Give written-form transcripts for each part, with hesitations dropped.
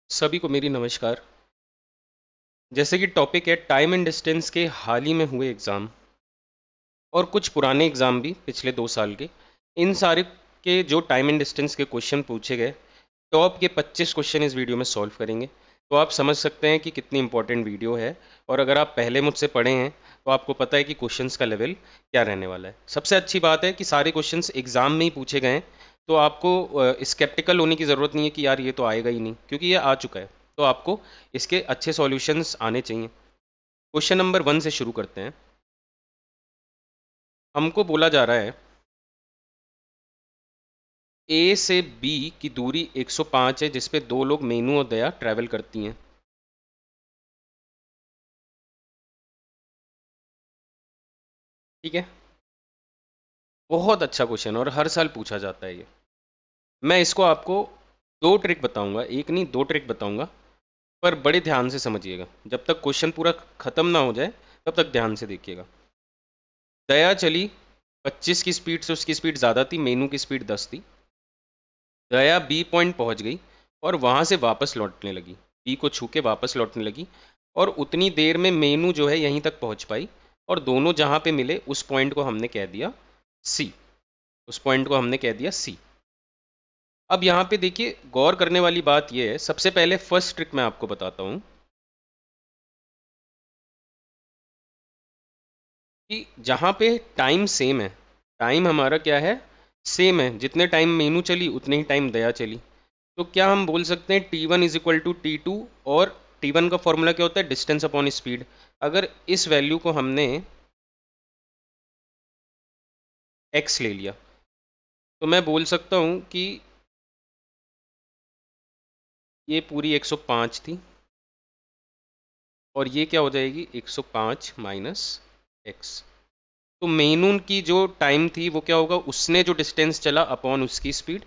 सभी को मेरी नमस्कार। जैसे कि टॉपिक है टाइम एंड डिस्टेंस के हाल ही में हुए एग्ज़ाम और कुछ पुराने एग्ज़ाम भी पिछले 2 साल के, इन सारे के जो टाइम एंड डिस्टेंस के क्वेश्चन पूछे गए, टॉप के 25 क्वेश्चन इस वीडियो में सॉल्व करेंगे। तो आप समझ सकते हैं कि कितनी इंपॉर्टेंट वीडियो है। और अगर आप पहले मुझसे पढ़े हैं तो आपको पता है कि क्वेश्चंस का लेवल क्या रहने वाला है। सबसे अच्छी बात है कि सारे क्वेश्चंस एग्ज़ाम में ही पूछे गए हैं, तो आपको स्केप्टिकल होने की ज़रूरत नहीं है कि यार ये तो आएगा ही नहीं, क्योंकि ये आ चुका है। तो आपको इसके अच्छे सॉल्यूशंस आने चाहिए। क्वेश्चन नंबर 1 से शुरू करते हैं। हमको बोला जा रहा है ए से बी की दूरी 105 है, जिसपे दो लोग मेनू और दया ट्रैवल करती हैं। ठीक है, बहुत अच्छा क्वेश्चन और हर साल पूछा जाता है ये। मैं इसको आपको दो ट्रिक बताऊंगा, एक नहीं दो ट्रिक बताऊंगा, पर बड़े ध्यान से समझिएगा। जब तक क्वेश्चन पूरा खत्म ना हो जाए तब तक ध्यान से देखिएगा। दया चली 25 की स्पीड से, उसकी स्पीड ज़्यादा थी, मेनू की स्पीड 10 थी। दया बी पॉइंट पहुंच गई और वहां से वापस लौटने लगी, बी को छू के वापस लौटने लगी, और उतनी देर में मेनू जो है यहीं तक पहुंच पाई, और दोनों जहां पे मिले उस पॉइंट को हमने कह दिया सी। उस पॉइंट को हमने कह दिया सी। अब यहाँ पे देखिए, गौर करने वाली बात यह है, सबसे पहले फर्स्ट ट्रिक मैं आपको बताता हूँ कि जहाँ पे टाइम सेम है, टाइम हमारा क्या है, सेम है, जितने टाइम मेनू चली उतने ही टाइम दया चली, तो क्या हम बोल सकते हैं T1 is equal to T2। और T1 का फॉर्मूला क्या होता है, डिस्टेंस अपॉन स्पीड। अगर इस वैल्यू को हमने x ले लिया तो मैं बोल सकता हूँ कि ये पूरी 105 थी, और ये क्या हो जाएगी 105 माइनस एक्स। तो मेनून की जो टाइम थी वो क्या होगा, उसने जो डिस्टेंस चला अपॉन उसकी स्पीड,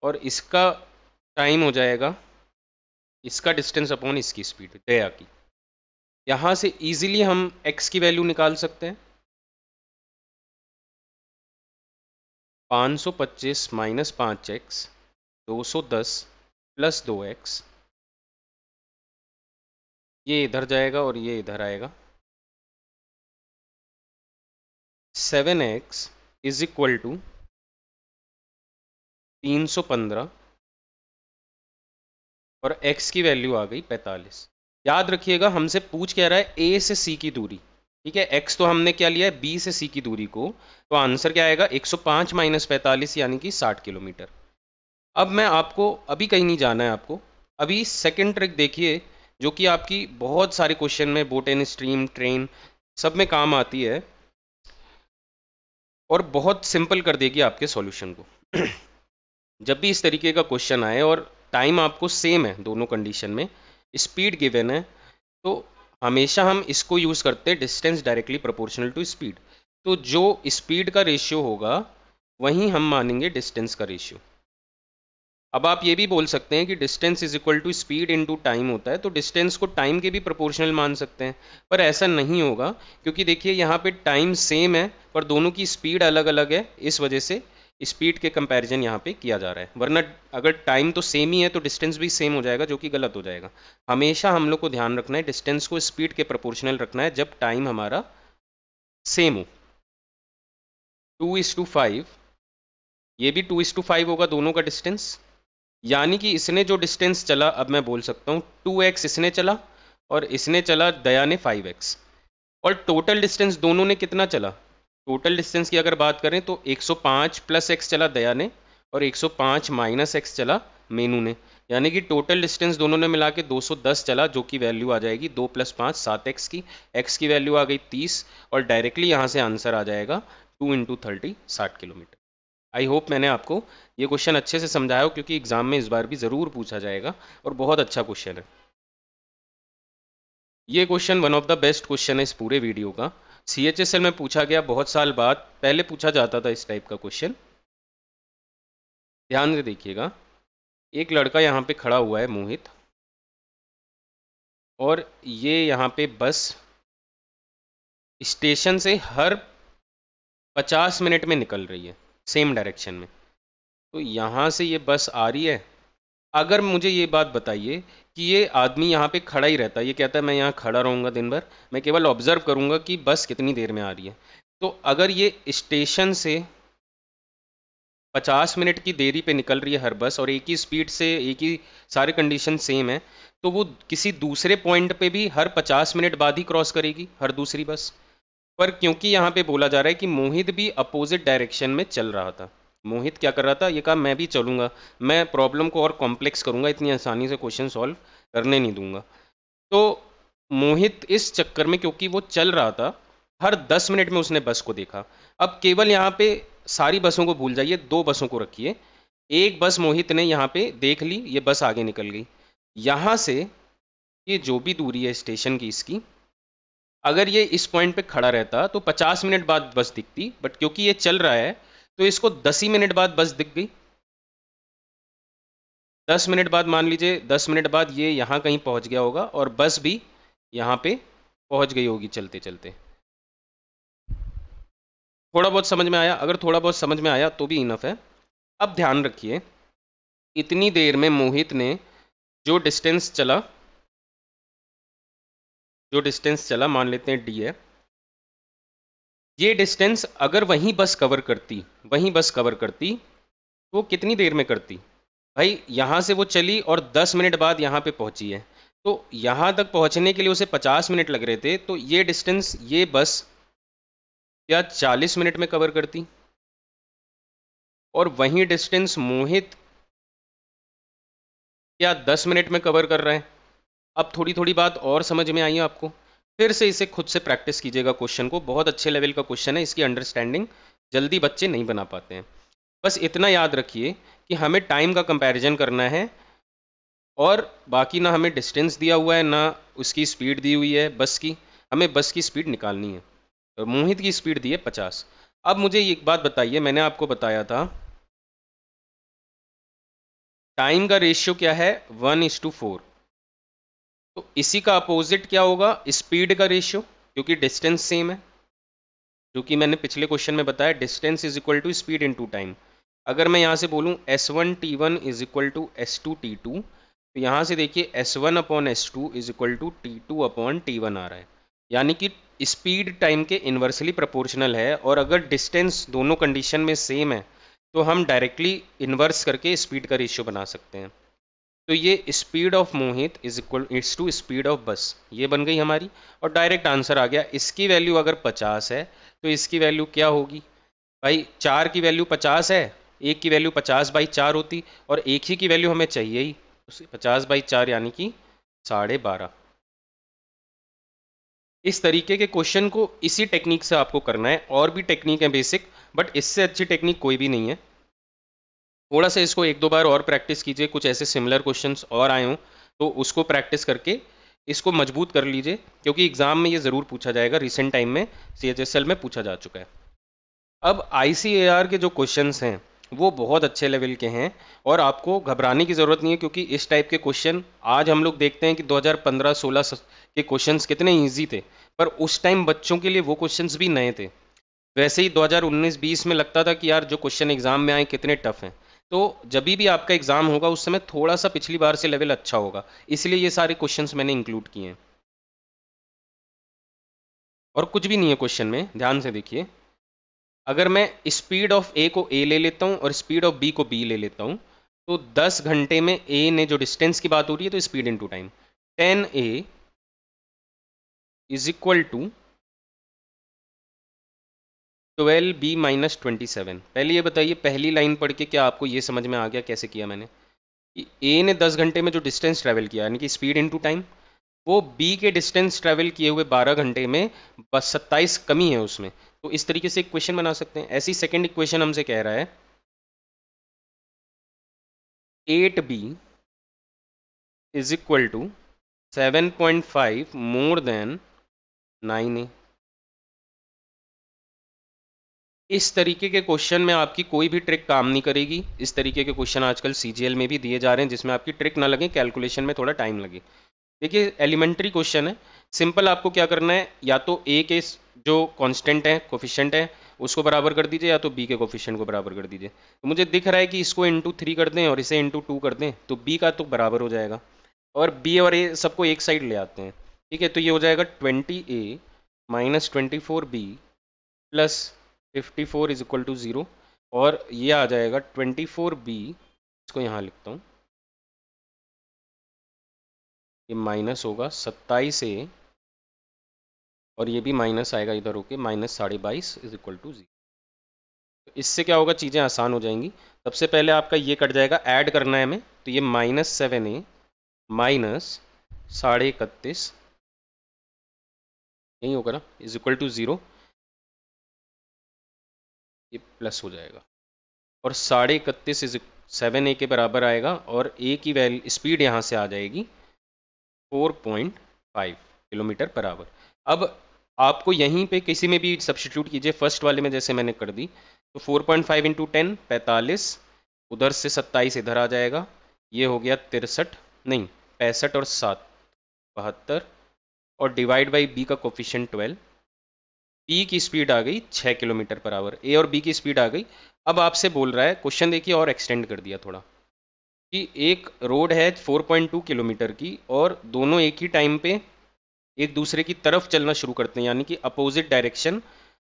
और इसका टाइम हो जाएगा इसका डिस्टेंस अपॉन इसकी स्पीड दया की। यहाँ से इजीली हम x की वैल्यू निकाल सकते हैं। 525 माइनस 5x 210 प्लस 2x, ये इधर जाएगा और ये इधर आएगा। 7x इज इक्वल टू 315, और x की वैल्यू आ गई 45। याद रखिएगा, हमसे पूछ क्या रहा है, a से c की दूरी। ठीक है, x तो हमने क्या लिया है, b से c की दूरी को, तो आंसर क्या आएगा 105 माइनस 45 यानी कि 60 किलोमीटर। अब मैं आपको, अभी कहीं नहीं जाना है आपको, अभी सेकंड ट्रिक देखिए, जो कि आपकी बहुत सारे क्वेश्चन में, बोट एंड स्ट्रीम, ट्रेन, सब में काम आती है और बहुत सिंपल कर देगी आपके सॉल्यूशन को। जब भी इस तरीके का क्वेश्चन आए और टाइम आपको सेम है दोनों कंडीशन में, स्पीड गिवन है, तो हमेशा हम इसको यूज़ करते हैं, distance directly proportional to speed. तो जो स्पीड का रेशियो होगा वहीं हम मानेंगे डिस्टेंस का रेशियो। अब आप ये भी बोल सकते हैं कि distance is equal to speed into time होता है, तो डिस्टेंस को टाइम के भी प्रोपोर्शनल मान सकते हैं, पर ऐसा नहीं होगा, क्योंकि देखिए यहाँ पे टाइम सेम है पर दोनों की स्पीड अलग अलग है, इस वजह से स्पीड के कंपैरिजन यहाँ पे किया जा रहा है। वरना अगर टाइम तो सेम ही है तो डिस्टेंस भी सेम हो जाएगा, जो कि गलत हो जाएगा। हमेशा हम लोग को ध्यान रखना है, डिस्टेंस को स्पीड के प्रोपोर्शनल रखना है जब टाइम हमारा सेम हो। 2:5, ये भी 2:5 होगा दोनों का डिस्टेंस, यानी कि इसने जो डिस्टेंस चला, अब मैं बोल सकता हूँ 2x इसने चला और इसने चला दया ने 5x, और टोटल डिस्टेंस दोनों ने कितना चला, टोटल डिस्टेंस की अगर बात करें तो 105 प्लस x चला दया ने और 105 माइनस x चला मेनू ने, यानी कि टोटल डिस्टेंस दोनों ने मिला के 210 चला, जो कि वैल्यू आ जाएगी 2 + 5 7x की। x की वैल्यू आ गई 30, और डायरेक्टली यहाँ से आंसर आ जाएगा 2 × 30 60 किलोमीटर। आई होप मैंने आपको ये क्वेश्चन अच्छे से समझाया हो, क्योंकि एग्जाम में इस बार भी ज़रूर पूछा जाएगा और बहुत अच्छा क्वेश्चन है। ये question one of the best question है इस पूरे वीडियो का। CHSL में पूछा गया, बहुत साल बाद, पहले पूछा जाता था इस टाइप का क्वेश्चन। ध्यान से देखिएगा, एक लड़का यहाँ पे खड़ा हुआ है मोहित, और ये यहाँ पे बस स्टेशन से हर 50 मिनट में निकल रही है सेम डायरेक्शन में। तो यहाँ से ये बस आ रही है अगर मुझे ये बात बताइए कि ये आदमी यहाँ पे खड़ा ही रहता है, ये कहता है मैं यहाँ खड़ा रहूँगा दिन भर, मैं केवल ऑब्जर्व करूँगा कि बस कितनी देर में आ रही है, तो अगर ये स्टेशन से 50 मिनट की देरी पे निकल रही है हर बस और एक ही स्पीड से, एक ही सारे कंडीशन सेम है, तो वो किसी दूसरे पॉइंट पे भी हर 50 मिनट बाद ही क्रॉस करेगी हर दूसरी बस। पर क्योंकि यहाँ पे बोला जा रहा है कि मोहित भी अपोजिट डायरेक्शन में चल रहा था, मोहित क्या कर रहा था, ये कहा मैं भी चलूंगा, मैं प्रॉब्लम को और कॉम्प्लेक्स करूंगा, इतनी आसानी से क्वेश्चन सॉल्व करने नहीं दूंगा। तो मोहित इस चक्कर में, क्योंकि वो चल रहा था, हर 10 मिनट में उसने बस को देखा। अब केवल यहाँ पे सारी बसों को भूल जाइए, 2 बसों को रखिए। एक बस मोहित ने यहाँ पे देख ली, ये बस आगे निकल गई। यहाँ से ये जो भी दूरी है स्टेशन की इसकी, अगर ये इस पॉइंट पे खड़ा रहता तो 50 मिनट बाद बस दिखती, बट क्योंकि ये चल रहा है तो इसको 10 ही मिनट बाद बस दिख गई। 10 मिनट बाद, मान लीजिए 10 मिनट बाद ये यहाँ कहीं पहुँच गया होगा और बस भी यहाँ पे पहुँच गई होगी चलते चलते। थोड़ा बहुत समझ में आया? अगर थोड़ा बहुत समझ में आया तो भी इनफ है। अब ध्यान रखिए, इतनी देर में मोहित ने जो डिस्टेंस चला, मान लेते हैं डी है, ये डिस्टेंस अगर वहीं बस कवर करती तो कितनी देर में करती? भाई यहाँ से वो चली और 10 मिनट बाद यहाँ पे पहुंची है, तो यहाँ तक पहुंचने के लिए उसे 50 मिनट लग रहे थे, तो ये डिस्टेंस ये बस क्या 40 मिनट में कवर करती? और वही डिस्टेंस मोहित क्या 10 मिनट में कवर कर रहा है? अब थोड़ी थोड़ी बात और समझ में आई है आपको? फिर से इसे खुद से प्रैक्टिस कीजिएगा क्वेश्चन को, बहुत अच्छे लेवल का क्वेश्चन है, इसकी अंडरस्टैंडिंग जल्दी बच्चे नहीं बना पाते हैं। बस इतना याद रखिए कि हमें टाइम का कंपैरिजन करना है और बाकी ना हमें डिस्टेंस दिया हुआ है ना उसकी स्पीड दी हुई है बस की, हमें बस की स्पीड निकालनी है। और मोहित की स्पीड दी है 50। अब मुझे एक बात बताइए, मैंने आपको बताया था टाइम का रेशियो क्या है, 1:4, तो इसी का अपोजिट क्या होगा, स्पीड का रेशियो, क्योंकि डिस्टेंस सेम है, जो कि मैंने पिछले क्वेश्चन में बताया, distance is equal to speed into time. अगर मैं यहाँ से बोलूँ S1T1 is equal to S2T2, तो यहाँ से देखिए S1/S2 is equal to T2/T1 आ रहा है, यानी कि स्पीड टाइम के इन्वर्सली प्रोपोर्शनल है। और अगर डिस्टेंस दोनों कंडीशन में सेम है तो हम डायरेक्टली इन्वर्स करके स्पीड का रेशियो बना सकते हैं। तो ये speed of Mohit is equal is to speed of bus, ये बन गई हमारी, और डायरेक्ट आंसर आ गया। इसकी वैल्यू अगर 50 है तो इसकी वैल्यू क्या होगी भाई, 4 की वैल्यू 50 है, एक की वैल्यू 50/4 होती, और एक ही की वैल्यू हमें चाहिए ही, 50/4 यानी कि 12.5। इस तरीके के क्वेश्चन को इसी टेक्निक से आपको करना है, और भी टेक्निक है बेसिक, बट इससे अच्छी टेक्निक कोई भी नहीं है। थोड़ा सा इसको 1-2 बार और प्रैक्टिस कीजिए, कुछ ऐसे सिमिलर क्वेश्चंस और आए हों तो उसको प्रैक्टिस करके इसको मजबूत कर लीजिए, क्योंकि एग्जाम में ये ज़रूर पूछा जाएगा, रिसेंट टाइम में CHSL में पूछा जा चुका है। अब ICAR के जो क्वेश्चंस हैं वो बहुत अच्छे लेवल के हैं और आपको घबराने की ज़रूरत नहीं है, क्योंकि इस टाइप के क्वेश्चन आज हम लोग देखते हैं कि 2015-16 के क्वेश्चंस कितने ईजी थे, पर उस टाइम बच्चों के लिए वो क्वेश्चंस भी नए थे। वैसे ही 2019-20 में लगता था कि यार जो क्वेश्चन एग्जाम में आए कितने टफ हैं, तो जब भी आपका एग्जाम होगा उस समय थोड़ा सा पिछली बार से लेवल अच्छा होगा, इसलिए ये सारे क्वेश्चंस मैंने इंक्लूड किए हैं। और कुछ भी नहीं है क्वेश्चन में, ध्यान से देखिए। अगर मैं स्पीड ऑफ ए को ए ले लेता हूँ और स्पीड ऑफ बी को बी ले लेता हूँ, तो 10 घंटे में ए ने, जो डिस्टेंस की बात हो रही है, तो speed into time, 10A is equal to 12B-27। पहले ये बताइए, पहली लाइन पढ़ के क्या आपको ये समझ में आ गया कैसे किया मैंने? ए ने 10 घंटे में जो डिस्टेंस ट्रैवल किया, यानी कि स्पीड इनटू टाइम, वो बी के डिस्टेंस ट्रैवल किए हुए 12 घंटे में बस 27 कमी है उसमें, तो इस तरीके से इक्वेशन बना सकते हैं। ऐसी सेकंड इक्वेशन हमसे कह रहा है 8B is equal to 7.5 more than 9A। इस तरीके के क्वेश्चन में आपकी कोई भी ट्रिक काम नहीं करेगी। इस तरीके के क्वेश्चन आजकल CGL में भी दिए जा रहे हैं, जिसमें आपकी ट्रिक ना लगे, कैलकुलेशन में थोड़ा टाइम लगे। देखिए एलिमेंट्री क्वेश्चन है, सिंपल आपको क्या करना है, या तो ए के जो कांस्टेंट है, कोफिशिएंट है, उसको बराबर कर दीजिए या तो बी के कोफिशिएंट को बराबर कर दीजिए। तो मुझे दिख रहा है कि इसको इंटू 3 कर दें और इसे इंटू 2 कर दें तो बी का तो बराबर हो जाएगा, और बी और ए सबको एक साइड ले आते हैं। ठीक है, तो ये हो जाएगा 20a minus 24b plus 54 is equal to 0, और ये आ जाएगा 24b, इसको यहाँ लिखता हूँ, ये माइनस होगा 27a और ये भी माइनस आएगा इधर होके, माइनस 22.5 इज इक्वल टू 0। तो इससे क्या होगा, चीज़ें आसान हो जाएंगी। सबसे पहले आपका ये कट जाएगा, ऐड करना है हमें, तो ये -7a माइनस 31.5 यही होगा ना, इज इक्वल टू 0, ये प्लस हो जाएगा, और 31.5 इज 7a के बराबर आएगा, और a की वैल्यू स्पीड यहाँ से आ जाएगी 4.5 किलोमीटर पर आवर। अब आपको यहीं पे किसी में भी सब्स्टिट्यूट कीजिए, फर्स्ट वाले में जैसे मैंने कर दी, तो 4.5 इंटू 10 45, उधर से 27 इधर आ जाएगा, ये हो गया 63 नहीं 65 और 7 72, और डिवाइड बाई बी का कोफिशिएंट 12, बी की स्पीड आ गई 6 किलोमीटर पर आवर, ए और बी की स्पीड आ गई। अब आपसे बोल रहा है, क्वेश्चन देखिए और एक्सटेंड कर दिया थोड़ा, कि एक रोड है 4.2 किलोमीटर की और दोनों एक ही टाइम पे एक दूसरे की तरफ चलना शुरू करते हैं, यानी कि अपोजिट डायरेक्शन।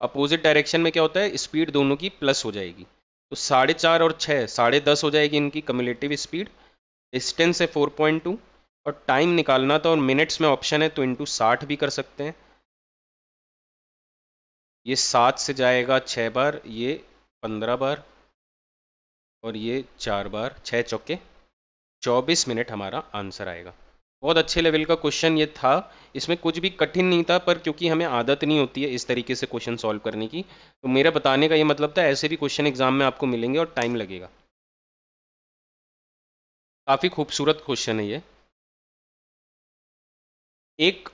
अपोजिट डायरेक्शन में क्या होता है, स्पीड दोनों की प्लस हो जाएगी, तो 4.5 और 6 10.5 हो जाएगी इनकी कम्युलेटिव स्पीड। डिस्टेंस है 4.2 और टाइम निकालना था और मिनट्स में ऑप्शन है तो इंटू 60 भी कर सकते हैं। ये 7 से जाएगा 6 बार, ये 15 बार और ये 4 बार, 6 चौके 24 मिनट हमारा आंसर आएगा। बहुत अच्छे लेवल का क्वेश्चन ये था, इसमें कुछ भी कठिन नहीं था, पर क्योंकि हमें आदत नहीं होती है इस तरीके से क्वेश्चन सॉल्व करने की, तो मेरा बताने का ये मतलब था ऐसे भी क्वेश्चन एग्जाम में आपको मिलेंगे और टाइम लगेगा। काफ़ी खूबसूरत क्वेश्चन है ये। एक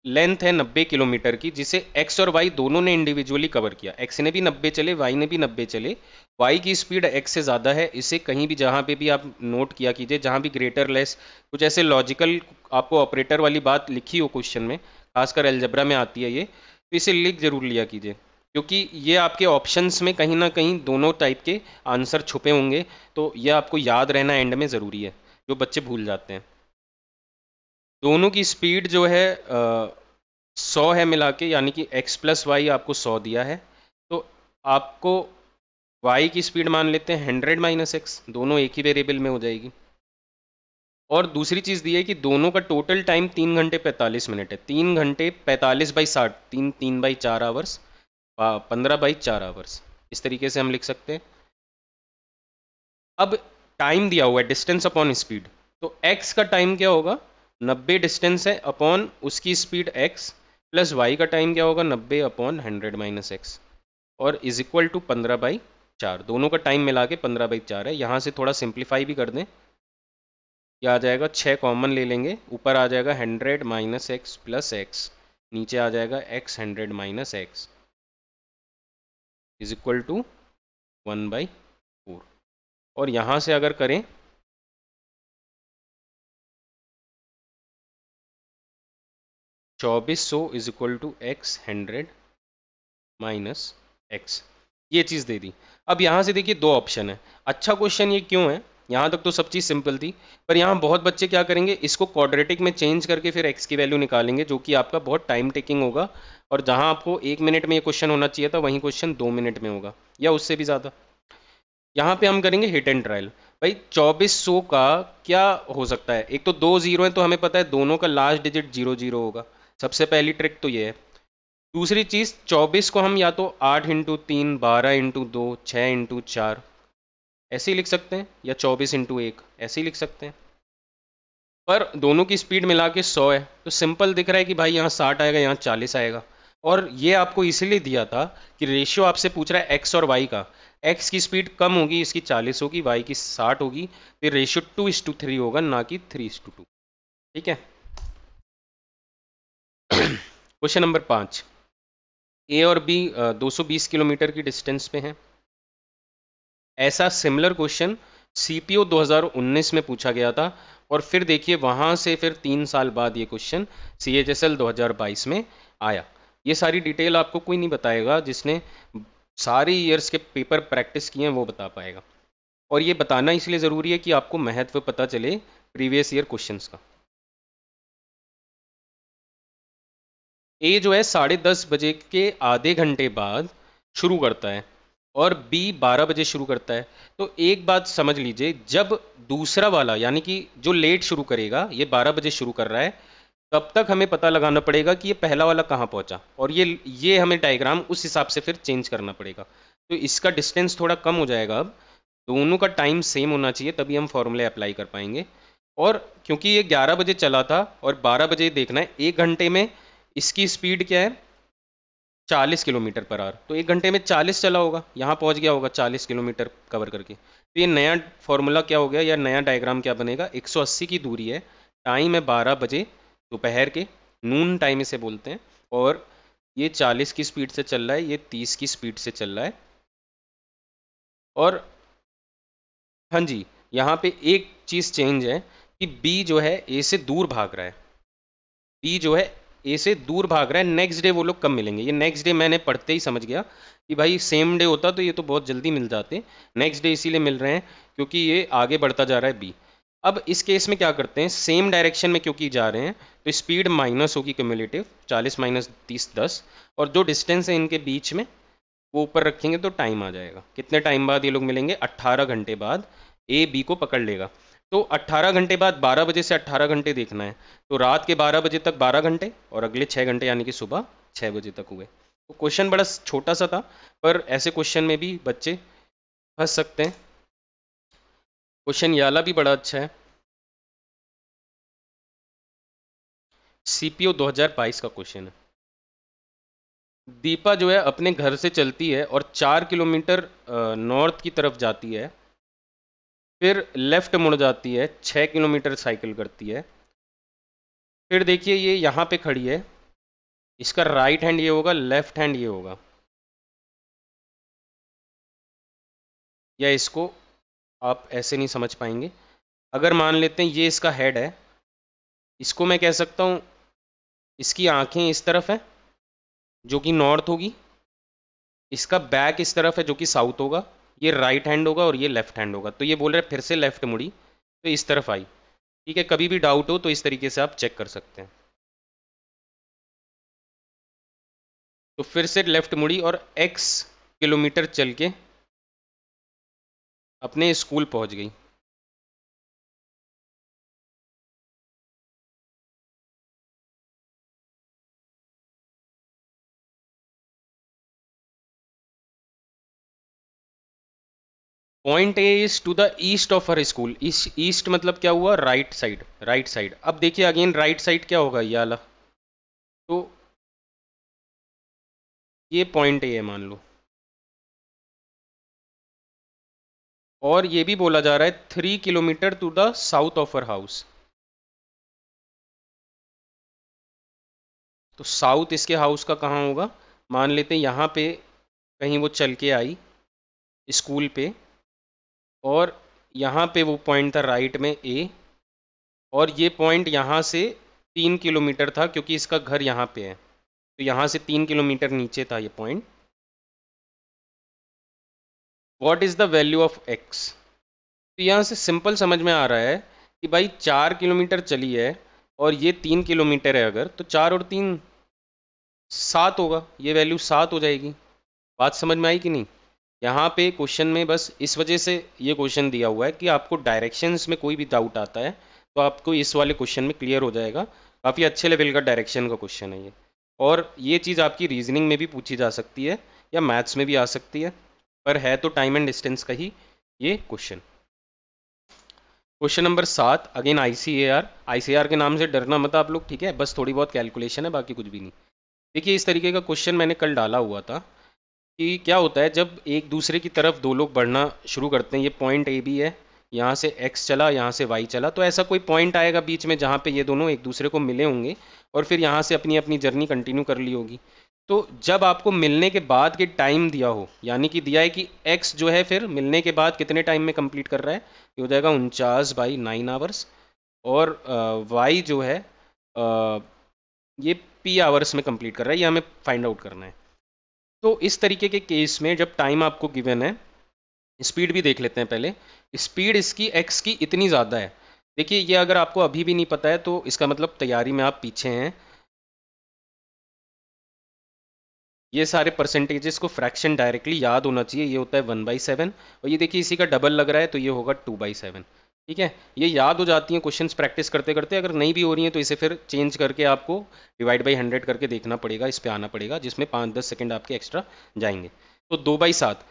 लेंथ है 90 किलोमीटर की, जिसे एक्स और वाई दोनों ने इंडिविजुअली कवर किया। एक्स ने भी 90 चले, वाई ने भी 90 चले, वाई की स्पीड एक्स से ज़्यादा है। इसे कहीं भी जहाँ पे भी आप नोट किया कीजिए, जहाँ भी ग्रेटर लेस कुछ ऐसे लॉजिकल आपको ऑपरेटर वाली बात लिखी हो क्वेश्चन में, खासकर अलजेब्रा में आती है ये, तो इसे लिख जरूर लिया कीजिए, क्योंकि ये आपके ऑप्शंस में कहीं ना कहीं दोनों टाइप के आंसर छुपे होंगे, तो ये आपको याद रहना एंड में ज़रूरी है, जो बच्चे भूल जाते हैं। दोनों की स्पीड जो है 100 है मिला के, यानी कि x प्लस वाई आपको 100 दिया है, तो आपको y की स्पीड मान लेते हैं 100 माइनस एक्स, दोनों एक ही वेरिएबल में हो जाएगी। और दूसरी चीज़ दी है कि दोनों का टोटल टाइम 3 घंटे 45 मिनट है। 3 घंटे 45/60, 3/4 आवर्स, 15/4 आवर्स, इस तरीके से हम लिख सकते हैं। अब टाइम दिया हुआ है डिस्टेंस अपॉन स्पीड, तो x का टाइम क्या होगा, 90 डिस्टेंस है अपॉन उसकी स्पीड x, प्लस y का टाइम क्या होगा 90 अपॉन 100 माइनस एक्स, और इज इक्वल टू 15/4। दोनों का टाइम मिला के 15/4 है। यहाँ से थोड़ा सिंप्लीफाई भी कर दें, यह आ जाएगा 6 कॉमन ले लेंगे, ऊपर आ जाएगा 100 माइनस एक्स प्लस एक्स, नीचे आ जाएगा x 100 minus x is equal to 1/4। और यहाँ से अगर करें 2400 is equal to x 100 minus x, ये चीज़ दे दी। अब यहाँ से देखिए दो ऑप्शन है। अच्छा क्वेश्चन ये क्यों है, यहाँ तक तो सब चीज़ सिंपल थी, पर यहाँ बहुत बच्चे क्या करेंगे, इसको क्वाड्रेटिक में चेंज करके फिर x की वैल्यू निकालेंगे, जो कि आपका बहुत टाइम टेकिंग होगा, और जहाँ आपको 1 मिनट में ये क्वेश्चन होना चाहिए था, वहीं क्वेश्चन 2 मिनट में होगा या उससे भी ज़्यादा। यहाँ पे हम करेंगे हिट एंड ट्रायल। भाई 2400 का क्या हो सकता है, एक तो 2 0 है तो हमें पता है दोनों का लास्ट डिजिट 0 होगा, सबसे पहली ट्रिक तो ये है। दूसरी चीज़ 24 को हम या तो 8 इंटू 3, 12 इंटू 2, 6 इंटू 4 ऐसे ही लिख सकते हैं, या 24 इंटू 1 ऐसे ही लिख सकते हैं, पर दोनों की स्पीड मिला के 100 है, तो सिंपल दिख रहा है कि भाई यहाँ 60 आएगा, यहाँ 40 आएगा। और ये आपको इसीलिए दिया था कि रेशियो आपसे पूछ रहा है एक्स और वाई का, एक्स की स्पीड कम होगी, इसकी 40 होगी, वाई की 60 होगी, फिर रेशियो 2:3 होगा, ना कि 3:2। ठीक है। क्वेश्चन नंबर 5, ए और बी 220 किलोमीटर की डिस्टेंस पे हैं। ऐसा सिमिलर क्वेश्चन सीपीओ 2019 में पूछा गया था, और फिर देखिए वहाँ से फिर 3 साल बाद ये क्वेश्चन CHSL 2022 में आया। ये सारी डिटेल आपको कोई नहीं बताएगा, जिसने सारे ईयर्स के पेपर प्रैक्टिस किए हैं वो बता पाएगा। और ये बताना इसलिए ज़रूरी है कि आपको महत्व पता चले प्रीवियस ईयर क्वेश्चंस का। ए जो है 10:30 बजे के आधे घंटे बाद शुरू करता है और बी 12 बजे शुरू करता है। तो एक बात समझ लीजिए, जब दूसरा वाला यानी कि जो लेट शुरू करेगा, ये 12 बजे शुरू कर रहा है, तब तक हमें पता लगाना पड़ेगा कि ये पहला वाला कहाँ पहुंचा, और ये हमें डायग्राम उस हिसाब से फिर चेंज करना पड़ेगा। तो इसका डिस्टेंस थोड़ा कम हो जाएगा। अब दोनों का टाइम सेम होना चाहिए, तभी हम फॉर्मूले अप्लाई कर पाएंगे। और क्योंकि ये 11 बजे चला था और 12 बजे देखना है, 1 घंटे में इसकी स्पीड क्या है 40 किलोमीटर पर आवर, तो 1 घंटे में 40 चला होगा, यहाँ पहुँच गया होगा 40 किलोमीटर कवर करके। तो ये नया फॉर्मूला क्या हो गया, या नया डायग्राम क्या बनेगा, 180 की दूरी है, टाइम है 12 बजे दोपहर के, नून टाइम इसे बोलते हैं, और ये 40 की स्पीड से चल रहा है, ये 30 की स्पीड से चल रहा है। और हाँ जी, यहाँ पे एक चीज़ चेंज है कि बी जो है ए से दूर भाग रहा है, बी जो है ए से दूर भाग रहा है। नेक्स्ट डे वो लोग कब मिलेंगे, ये नेक्स्ट डे मैंने पढ़ते ही समझ गया कि भाई सेम डे होता तो ये तो बहुत जल्दी मिल जाते, नेक्स्ट डे इसीलिए मिल रहे हैं क्योंकि ये आगे बढ़ता जा रहा है बी। अब इस केस में क्या करते हैं, सेम डायरेक्शन में क्योंकि जा रहे हैं तो स्पीड माइनस होगी क्यूमुलेटिव, 40 माइनस 30 10, और जो डिस्टेंस है इनके बीच में वो ऊपर रखेंगे तो टाइम आ जाएगा। कितने टाइम बाद ये लोग मिलेंगे, 18 घंटे बाद ए बी को पकड़ लेगा। तो 18 घंटे बाद 12 बजे से 18 घंटे देखना है, तो रात के 12 बजे तक 12 घंटे और अगले 6 घंटे यानी कि सुबह 6 बजे तक हुए। तो क्वेश्चन बड़ा छोटा सा था, पर ऐसे क्वेश्चन में भी बच्चे फंस सकते हैं। क्वेश्चन ये वाला भी बड़ा अच्छा है, सीपीओ 2022 का क्वेश्चन है। दीपा जो है अपने घर से चलती है और 4 किलोमीटर नॉर्थ की तरफ जाती है, फिर लेफ्ट मुड़ जाती है, 6 किलोमीटर साइकिल करती है। फिर देखिए ये यहाँ पे खड़ी है, इसका राइट हैंड ये होगा, लेफ्ट हैंड ये होगा, या इसको आप ऐसे नहीं समझ पाएंगे। अगर मान लेते हैं ये इसका हेड है, इसको मैं कह सकता हूँ इसकी आंखें इस तरफ है जो कि नॉर्थ होगी, इसका बैक इस तरफ है जो कि साउथ होगा, ये राइट हैंड होगा और ये लेफ्ट हैंड होगा। तो ये बोल रहे फिर से लेफ्ट मुड़ी तो इस तरफ आई। ठीक है, कभी भी डाउट हो तो इस तरीके से आप चेक कर सकते हैं। तो फिर से लेफ्ट मुड़ी और x किलोमीटर चल के अपने स्कूल पहुंच गई। Point A is to the east of her school. East मतलब क्या हुआ, राइट साइड, राइट साइड। अब देखिए अगेन राइट साइड क्या होगा, ये वाला। तो ये पॉइंट ए है मान लो, और ये भी बोला जा रहा है 3 kilometre to the south of her house. तो साउथ इसके हाउस का कहाँ होगा, मान लेते हैं यहाँ पे कहीं वो चल के आई स्कूल पे, और यहाँ पे वो पॉइंट था राइट में ए, और ये पॉइंट यहाँ से 3 किलोमीटर था क्योंकि इसका घर यहाँ पे है, तो यहाँ से 3 किलोमीटर नीचे था ये point. What is the value of x. तो यहाँ से सिंपल समझ में आ रहा है कि भाई 4 किलोमीटर चली है और ये 3 किलोमीटर है, अगर तो 4 और 3 7 होगा, ये वैल्यू 7 हो जाएगी। बात समझ में आई कि नहीं। यहाँ पे क्वेश्चन में बस इस वजह से ये क्वेश्चन दिया हुआ है कि आपको डायरेक्शंस में कोई भी डाउट आता है तो आपको इस वाले क्वेश्चन में क्लियर हो जाएगा। काफ़ी अच्छे लेवल का डायरेक्शन का क्वेश्चन है ये, और ये चीज़ आपकी रीजनिंग में भी पूछी जा सकती है या मैथ्स में भी आ सकती है, पर है तो टाइम एंड डिस्टेंस का ही ये question. Question number 7, again ICAR। ICAR के नाम से डरना मत आप लोग, ठीक है, बस थोड़ी बहुत कैलकुलेशन है, बाकी कुछ भी नहीं। देखिए इस तरीके का क्वेश्चन मैंने कल डाला हुआ था कि क्या होता है जब एक दूसरे की तरफ दो लोग बढ़ना शुरू करते हैं। ये पॉइंट ए बी है, यहाँ से x चला, यहाँ से y चला, तो ऐसा कोई पॉइंट आएगा बीच में जहाँ पे ये दोनों एक दूसरे को मिले होंगे और फिर यहाँ से अपनी अपनी जर्नी कंटिन्यू कर ली होगी। तो जब आपको मिलने के बाद के टाइम दिया हो, यानी कि दिया है कि x जो है फिर मिलने के बाद कितने टाइम में कंप्लीट कर रहा है, ये हो जाएगा 49/9 आवर्स, और y जो है ये पी आवर्स में कंप्लीट कर रहा है, ये हमें फाइंड आउट करना है। तो इस तरीके के केस में जब टाइम आपको गिवन है, स्पीड भी देख लेते हैं पहले। स्पीड इसकी एक्स की इतनी ज़्यादा है। देखिए ये अगर आपको अभी भी नहीं पता है तो इसका मतलब तैयारी में आप पीछे हैं। ये सारे परसेंटेजेस को फ्रैक्शन डायरेक्टली याद होना चाहिए। ये होता है 1/7 और ये देखिए इसी का डबल लग रहा है तो ये होगा 2/7। ठीक है, ये याद हो जाती हैं क्वेश्चंस प्रैक्टिस करते करते। अगर नहीं भी हो रही हैं तो इसे फिर चेंज करके आपको डिवाइड बाई 100 करके देखना पड़ेगा, इस पे आना पड़ेगा, जिसमें 5-10 सेकंड आपके एक्स्ट्रा जाएंगे। तो 2/7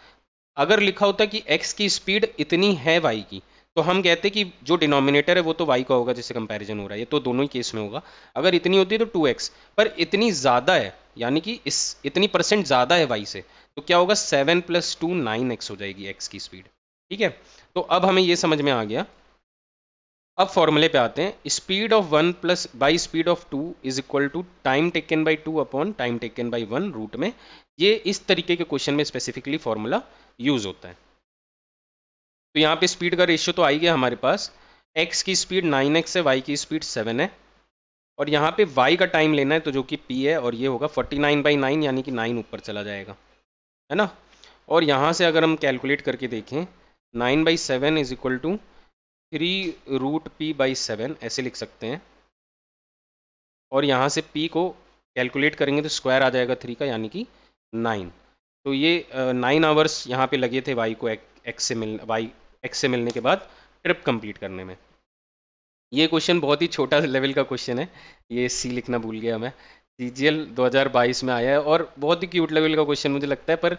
अगर लिखा होता कि x की स्पीड इतनी है y की, तो हम कहते कि जो डिनोमिनेटर है वो तो y का होगा जिससे कंपैरिजन हो रहा है, ये तो दोनों ही केस में होगा। अगर इतनी होती है तो 2x, पर इतनी ज़्यादा है यानी कि इस इतनी परसेंट ज़्यादा है y से, तो क्या होगा 7 + 2 9x हो जाएगी x की स्पीड। ठीक है, तो अब हमें ये समझ में आ गया। अब फॉर्मूले पे आते हैं। Speed of 1 plus by speed of 2 is equal to time taken by 2 upon time taken by 1 root में। ये इस तरीके के क्वेश्चन में स्पेसिफिकली फॉर्मूला यूज होता है। तो यहाँ पे स्पीड का रेशियो तो आ ही गया हमारे पास। x की स्पीड 9x है, y की स्पीड 7 है, और यहाँ पे y का टाइम लेना है तो जो कि p है, और ये होगा 49/9 यानी कि 9 ऊपर चला जाएगा, है ना। और यहाँ से अगर हम कैलकुलेट करके देखें 9/7 इज इक्वल टू 3√p/7 ऐसे लिख सकते हैं। और यहाँ से p को कैलकुलेट करेंगे तो स्क्वायर आ जाएगा 3 का यानी कि 9। तो ये 9 आवर्स यहाँ पे लगे थे y को x से मिलने के बाद ट्रिप कंप्लीट करने में। ये क्वेश्चन बहुत ही छोटा लेवल का क्वेश्चन है, ये सी लिखना भूल गया मैं। CGL 2022 में आया है और बहुत ही क्यूट लेवल का क्वेश्चन मुझे लगता है, पर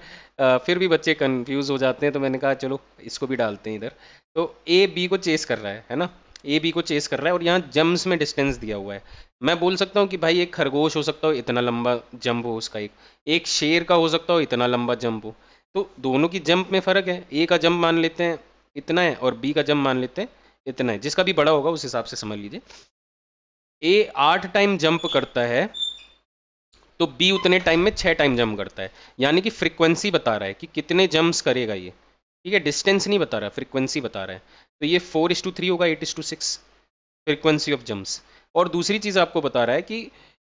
फिर भी बच्चे कंफ्यूज हो जाते हैं तो मैंने कहा चलो इसको भी डालते हैं इधर। तो ए बी को चेस कर रहा है ना, ए बी को चेस कर रहा है और यहाँ जम्प्स में डिस्टेंस दिया हुआ है। मैं बोल सकता हूँ कि भाई एक खरगोश हो सकता हो इतना लंबा जंप हो उसका, एक शेर का हो सकता हो इतना लंबा जंप हो। तो दोनों की जंप में फ़र्क है, ए का जंप मान लेते हैं इतना है और बी का जंप मान लेते हैं इतना है, जिसका भी बड़ा होगा उस हिसाब से समझ लीजिए। ए 8 टाइम जंप करता है तो बी उतने टाइम में 6 टाइम जंप करता है, यानी कि फ्रीक्वेंसी बता रहा है कि कितने जंप्स करेगा ये। ठीक है, डिस्टेंस नहीं बता रहा, फ्रीक्वेंसी बता रहा है। तो ये 4:3 होगा, 8:6 फ्रीक्वेंसी ऑफ जंप्स। और दूसरी चीज़ आपको बता रहा है कि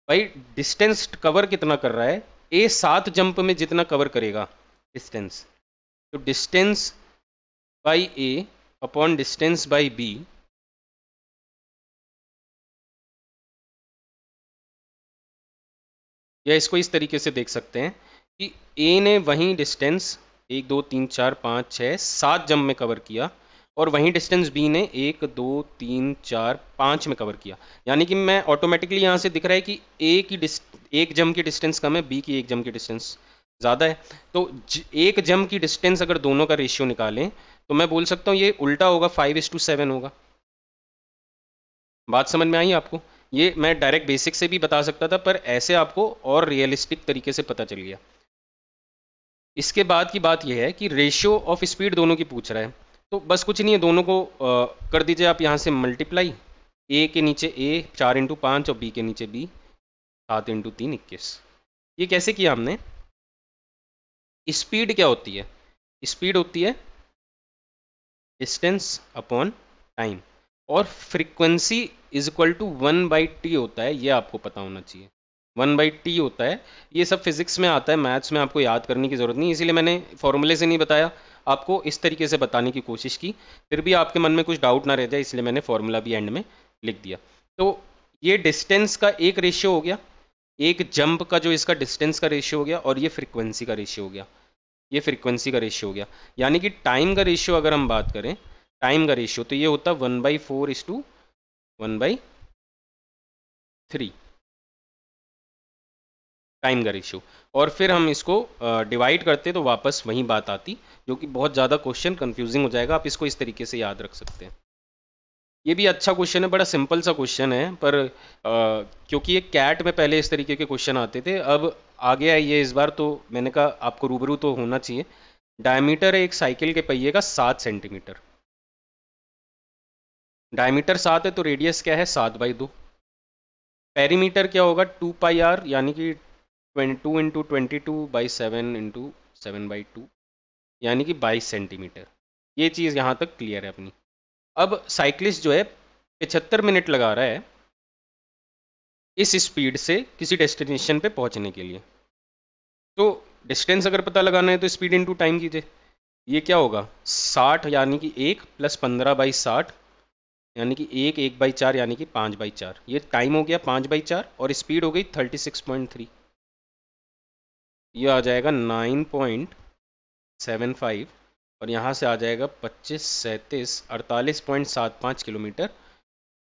भाई डिस्टेंस कवर कितना कर रहा है, ए 7 जंप में जितना कवर करेगा डिस्टेंस, तो distance by A upon distance by B, या इसको इस तरीके से देख सकते हैं कि ए ने वहीं डिस्टेंस 1 2 3 4 5 6 7 जंप में कवर किया, और वहीं डिस्टेंस बी ने 1 2 3 4 5 में कवर किया। यानी कि मैं ऑटोमेटिकली यहाँ से दिख रहा है कि ए की एक जंप की डिस्टेंस कम है, बी की एक जंप की डिस्टेंस ज़्यादा है। तो एक जंप की डिस्टेंस अगर दोनों का रेशियो निकालें तो मैं बोल सकता हूँ ये उल्टा होगा, 5:7 होगा। बात समझ में आई आपको? ये मैं डायरेक्ट बेसिक से भी बता सकता था, पर ऐसे आपको और रियलिस्टिक तरीके से पता चल गया। इसके बाद की बात यह है कि रेशियो ऑफ स्पीड दोनों की पूछ रहा है, तो बस कुछ नहीं है, दोनों को कर दीजिए आप यहाँ से मल्टीप्लाई। ए के नीचे ए 4 × 5 और बी के नीचे बी 7 × 3 21। ये कैसे किया हमने? स्पीड क्या होती है? स्पीड होती है डिस्टेंस अपॉन टाइम, और frequency is equal to 1/t होता है, ये आपको पता होना चाहिए। 1/t होता है, ये सब फिजिक्स में आता है, मैथ्स में आपको याद करने की जरूरत नहीं, इसीलिए मैंने फॉर्मूले से नहीं बताया, आपको इस तरीके से बताने की कोशिश की, फिर भी आपके मन में कुछ डाउट ना रह जाए इसलिए मैंने फॉर्मूला भी एंड में लिख दिया। तो ये डिस्टेंस का एक रेशियो हो गया, एक जंप का जो इसका डिस्टेंस का रेशियो हो गया, और ये फ्रीक्वेंसी का रेशियो हो गया, ये फ्रीक्वेंसी का रेशियो हो गया। यानी कि टाइम का रेशियो अगर हम बात करें, टाइम का रेशियो तो ये होता है 1/4:1/3 टाइम का रेशियो। और फिर हम इसको डिवाइड करते तो वापस वही बात आती, जो कि बहुत ज़्यादा क्वेश्चन कंफ्यूजिंग हो जाएगा। आप इसको इस तरीके से याद रख सकते हैं। ये भी अच्छा क्वेश्चन है, बड़ा सिंपल सा क्वेश्चन है, पर क्योंकि ये कैट में पहले इस तरीके के क्वेश्चन आते थे, अब आ गया है ये इस बार, तो मैंने कहा आपको रूबरू तो होना चाहिए। डायमीटर है एक साइकिल के पहिए का 7 सेंटीमीटर, डायमीटर 7 है तो रेडियस क्या है 7/2। पेरीमीटर क्या होगा 2πr, यानी कि 2 × 22/7 × 7/2 यानी कि 22 सेंटीमीटर। ये चीज़ यहाँ तक क्लियर है अपनी। अब साइक्लिस्ट जो है 75 मिनट लगा रहा है इस स्पीड से किसी डेस्टिनेशन पे पहुंचने के लिए। तो डिस्टेंस अगर पता लगाना है तो स्पीड इनटू टाइम कीजिए। ये क्या होगा 60 यानी कि 1 प्लस 15/60 यानी कि 1/4 यानी कि 5/4। ये टाइम हो गया 5/4 और स्पीड हो गई 36.3। ये आ जाएगा 9.75 और यहाँ से आ जाएगा 25, 37, 48.75 किलोमीटर।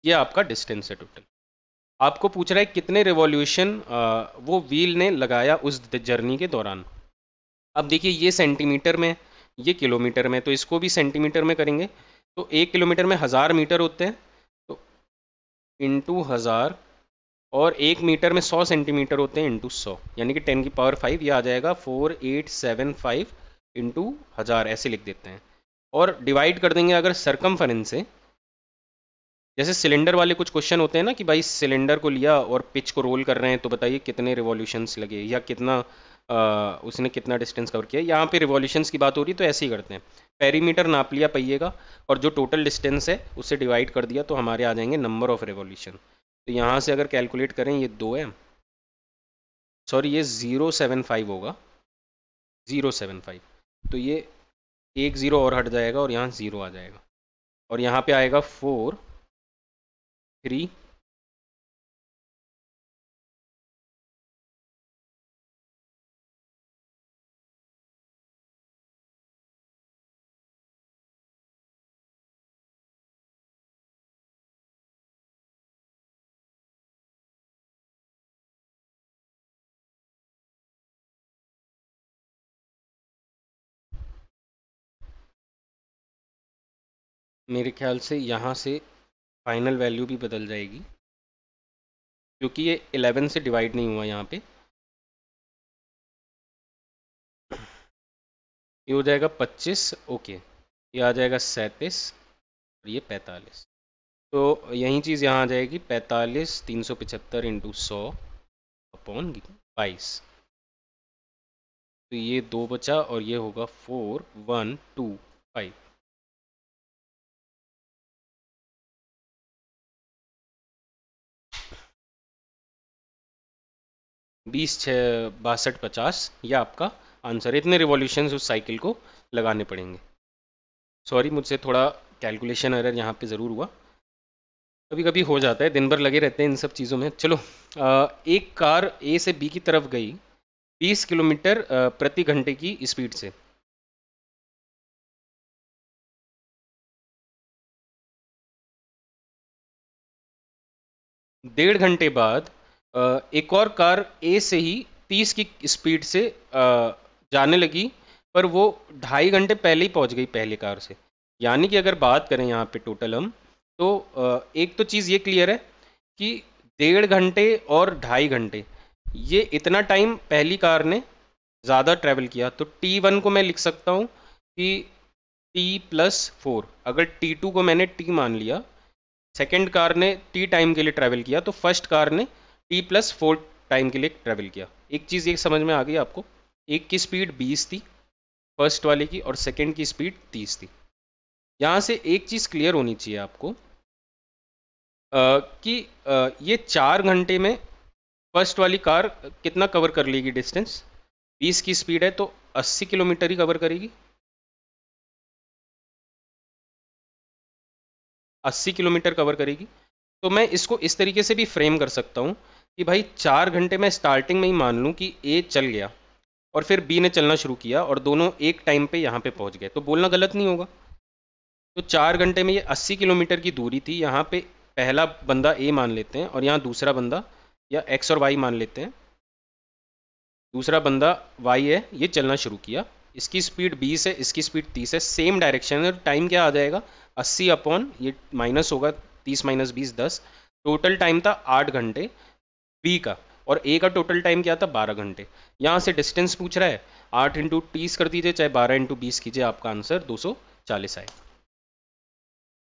ये आपका डिस्टेंस है टोटल। आपको पूछ रहा है कितने रिवॉल्यूशन वो व्हील ने लगाया उस जर्नी के दौरान। अब देखिए ये सेंटीमीटर में, ये किलोमीटर में, तो इसको भी सेंटीमीटर में करेंगे। तो 1 किलोमीटर में 1000 मीटर होते हैं, तो इंटू 1000, और 1 मीटर में 100 सेंटीमीटर होते हैं इंटू 100 यानी कि 10⁵ ये आ जाएगा 4875 इंटू 1000 ऐसे लिख देते हैं। और डिवाइड कर देंगे अगर सरकमफरेंस से, जैसे सिलेंडर वाले कुछ क्वेश्चन होते हैं ना कि भाई सिलेंडर को लिया और पिच को रोल कर रहे हैं तो बताइए कितने रिवॉल्यूशंस लगे या कितना उसने कितना डिस्टेंस कवर किया। यहाँ पे रिवॉल्यूशंस की बात हो रही तो ऐसे ही करते हैं, पेरीमीटर नाप लिया पहिए का और जो टोटल डिस्टेंस है उससे डिवाइड कर दिया तो हमारे आ जाएंगे नंबर ऑफ रिवॉल्यूशन। तो यहाँ से अगर कैलकुलेट करें ये 2 है, सॉरी ये 075 होगा, 075। तो ये 1 0 और हट जाएगा और यहाँ 0 आ जाएगा और यहाँ पे आएगा 4 3 मेरे ख्याल से यहाँ से फाइनल वैल्यू भी बदल जाएगी क्योंकि ये 11 से डिवाइड नहीं हुआ यहाँ पे। ये हो जाएगा 25, ओके, ये आ जाएगा 37 और ये 45। तो यही चीज़ यहाँ आ जाएगी 45 375 इंटू 100 अपॉन 22। तो ये 2 बचा और ये होगा 4125। 20 6 62 50 ये आपका आंसर। इतने रिवॉल्यूशंस उस साइकिल को लगाने पड़ेंगे। सॉरी मुझसे थोड़ा कैलकुलेशन एरर यहाँ पे ज़रूर हुआ, कभी कभी हो जाता है, दिन भर लगे रहते हैं इन सब चीज़ों में। चलो एक कार ए से बी की तरफ गई 20 किलोमीटर प्रति घंटे की स्पीड से। डेढ़ घंटे बाद एक और कार ए से ही 30 की स्पीड से जाने लगी, पर वो 2.5 घंटे पहले ही पहुंच गई पहले कार से। यानी कि अगर बात करें यहाँ पे टोटल हम, तो एक तो चीज़ ये क्लियर है कि 1.5 घंटे और 2.5 घंटे, ये इतना टाइम पहली कार ने ज़्यादा ट्रैवल किया। तो T1 को मैं लिख सकता हूँ कि T+4। अगर T2 को मैंने T मान लिया, सेकेंड कार ने T टाइम के लिए ट्रैवल किया, तो फर्स्ट कार ने T+4 टाइम के लिए ट्रैवल किया। एक चीज़ एक समझ में आ गई आपको, एक की स्पीड 20 थी फर्स्ट वाले की और सेकेंड की स्पीड 30 थी। यहाँ से एक चीज़ क्लियर होनी चाहिए आपको कि ये 4 घंटे में फर्स्ट वाली कार कितना कवर कर लेगी डिस्टेंस। 20 की स्पीड है तो 80 किलोमीटर ही कवर करेगी, 80 किलोमीटर कवर करेगी। तो मैं इसको इस तरीके से भी फ्रेम कर सकता हूँ कि भाई 4 घंटे में स्टार्टिंग में ही मान लूँ कि ए चल गया और फिर बी ने चलना शुरू किया और दोनों एक टाइम पे यहाँ पे पहुँच गए, तो बोलना गलत नहीं होगा। तो 4 घंटे में ये 80 किलोमीटर की दूरी थी। यहाँ पे पहला बंदा ए मान लेते हैं और यहाँ दूसरा बंदा या एक्स और वाई मान लेते हैं, दूसरा बंदा वाई है, ये चलना शुरू किया। इसकी स्पीड 20 है, इसकी स्पीड 30 है, सेम डायरेक्शन है। टाइम क्या आ जाएगा 80 अपॉन ये माइनस होगा 30 - 20 10। टोटल टाइम था 8 घंटे बी का और ए का टोटल टाइम क्या था 12 घंटे। यहाँ से डिस्टेंस पूछ रहा है, 8 × 30 कर दीजिए चाहे 12 × 20 कीजिए, आपका आंसर 240 आए।